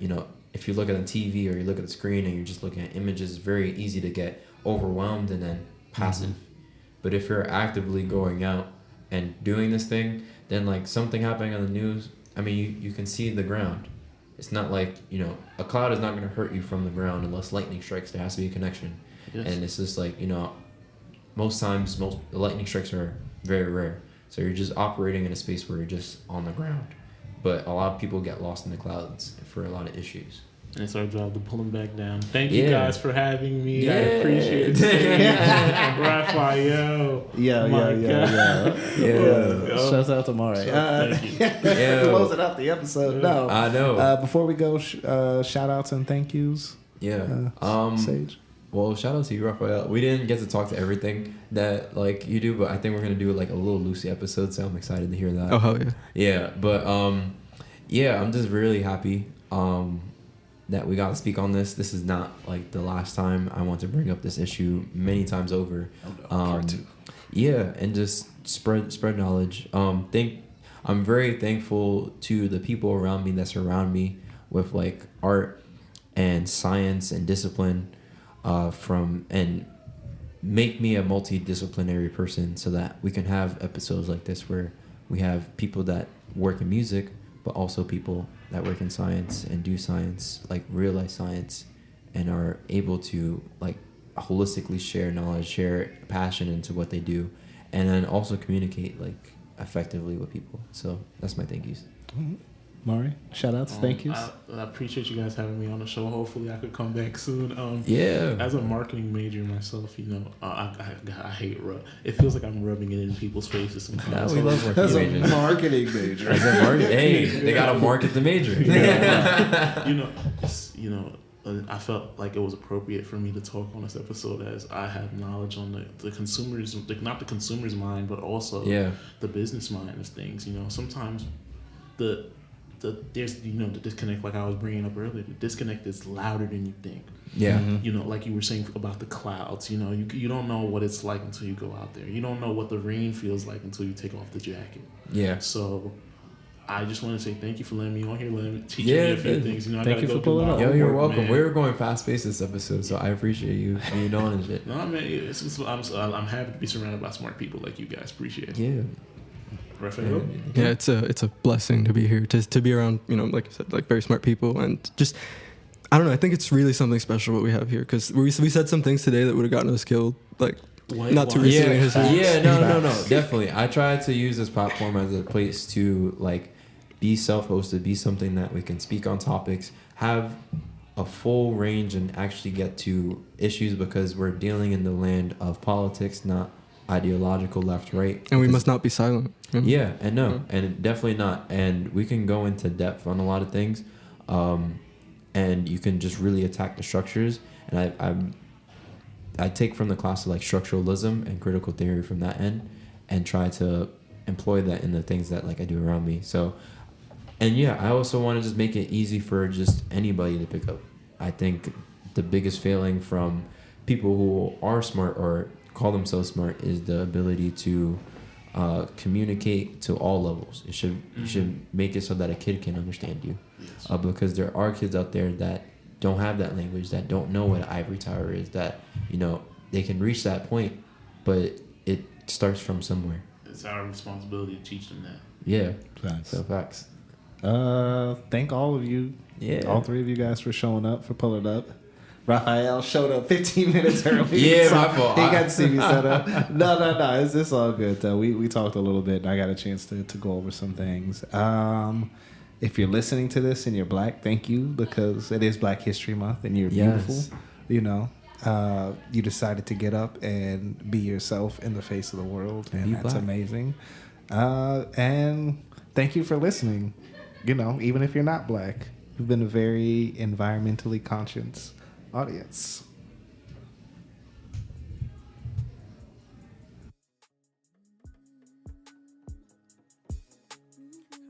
if you look at the TV or you look at the screen and you're just looking at images, it's very easy to get overwhelmed and then passive. But if you're actively going out and doing this thing, then, like, something happening on the news, I mean, you can see the ground. It's not like, a cloud is not going to hurt you from the ground unless lightning strikes. There has to be a connection. Yes. And it's just like, most times, the lightning strikes are very rare. So you're just operating in a space where you're just on the ground. But a lot of people get lost in the clouds for a lot of issues. And it's our job to pull them back down. Thank you guys for having me. I appreciate it. Raphael. Yeah. Shouts out to Mari. Thank you. Closing out the episode. No, I know. Before we go, shout outs and thank yous. Sage. Well, shout out to you, Raphael. We didn't get to talk to everything that, like, you do, but I think we're gonna do, like, a little Lucy episode. So I'm excited to hear that. Oh hell yeah. Yeah, but I'm just really happy. That we got to speak on this. This is not, like, the last time. I want to bring up this issue many times over. Part two. Yeah, and just spread knowledge. I'm very thankful to the people around me that surround me with, like, art and science and discipline, and make me a multidisciplinary person, so that we can have episodes like this where we have people that work in music, but also people that work in science and do science, like real-life science, and are able to, like, holistically share knowledge, share passion into what they do, and then also communicate, like, effectively with people. So that's my thank yous. Mm-hmm. Mari, shout outs, thank yous. I appreciate you guys having me on the show. Hopefully I could come back soon. As a marketing major myself, I hate it feels like I'm rubbing it in people's faces sometimes. No, we love marketing majors. As a marketing major. Hey, they gotta market the major. I felt like it was appropriate for me to talk on this episode, as I have knowledge on the consumers, not the consumer's mind, but also the business mind of things. Sometimes there's the disconnect, like I was bringing up earlier. The disconnect is louder than you think. Yeah. Like you were saying about the clouds. You don't know what it's like until you go out there. You don't know what the rain feels like until you take off the jacket. Yeah. So I just want to say thank you for letting me on here, teaching me a few things. I thank you for pulling up. Yo, you're welcome. Man. We were going fast paced this episode, so I appreciate you being on and shit. No, man, I'm happy to be surrounded by smart people like you guys. Appreciate it. Yeah. Raphael? Yeah, it's a blessing to be here, to be around, like I said, like very smart people, and just, I don't know, I think it's really something special what we have here, because we said some things today that would have gotten us killed, like, not to receiving his no, definitely. I try to use this platform as a place to, like, be self-hosted, be something that we can speak on topics, have a full range, and actually get to issues, because we're dealing in the land of politics, not ideological left right, and we must not be silent. And definitely not, and we can go into depth on a lot of things, and you can just really attack the structures, and I take from the class of, like, structuralism and critical theory from that end, and try to employ that in the things that, like, I do around me. So, and I also want to just make it easy for just anybody to pick up. I think the biggest failing from people who are smart or call themselves smart is the ability to communicate to all levels. It should you should make it so that a kid can understand you, because there are kids out there that don't have that language, that don't know what an ivory tower is, that they can reach that point, but it starts from somewhere. It's our responsibility to teach them that. Yeah, Facts. so facts. Thank all of you, all three of you guys for showing up, for pulling up. Raphael showed up 15 minutes early. Yeah, so my fault. He got to see me set up. No. It's all good, though. We talked a little bit, and I got a chance to go over some things. If you're listening to this and you're black, thank you, because it is Black History Month, and you're beautiful. You decided to get up and be yourself in the face of the world, and that's black. amazing. And thank you for listening. Even if you're not black, you've been a very environmentally conscious audience.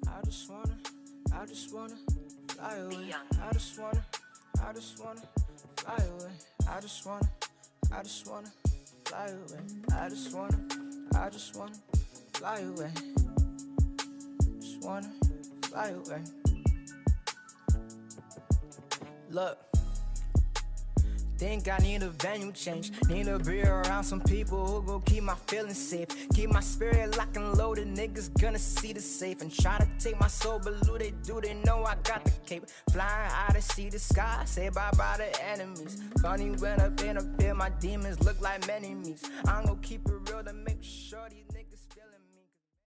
I just wanna fly away. I just wanna fly away. I just wanna fly away. I just wanna fly away. Just wanna fly away. Look, think I need a venue change. Need to be around some people who gon' keep my feelings safe. Keep my spirit locked and loaded. Niggas gonna see the safe and try to take my soul, but who they do, they know I got the cape. Flying high to see the sky, say bye-bye to enemies. Funny when I've been up here, my demons look like many me's. I'm gon' keep it real to make sure these niggas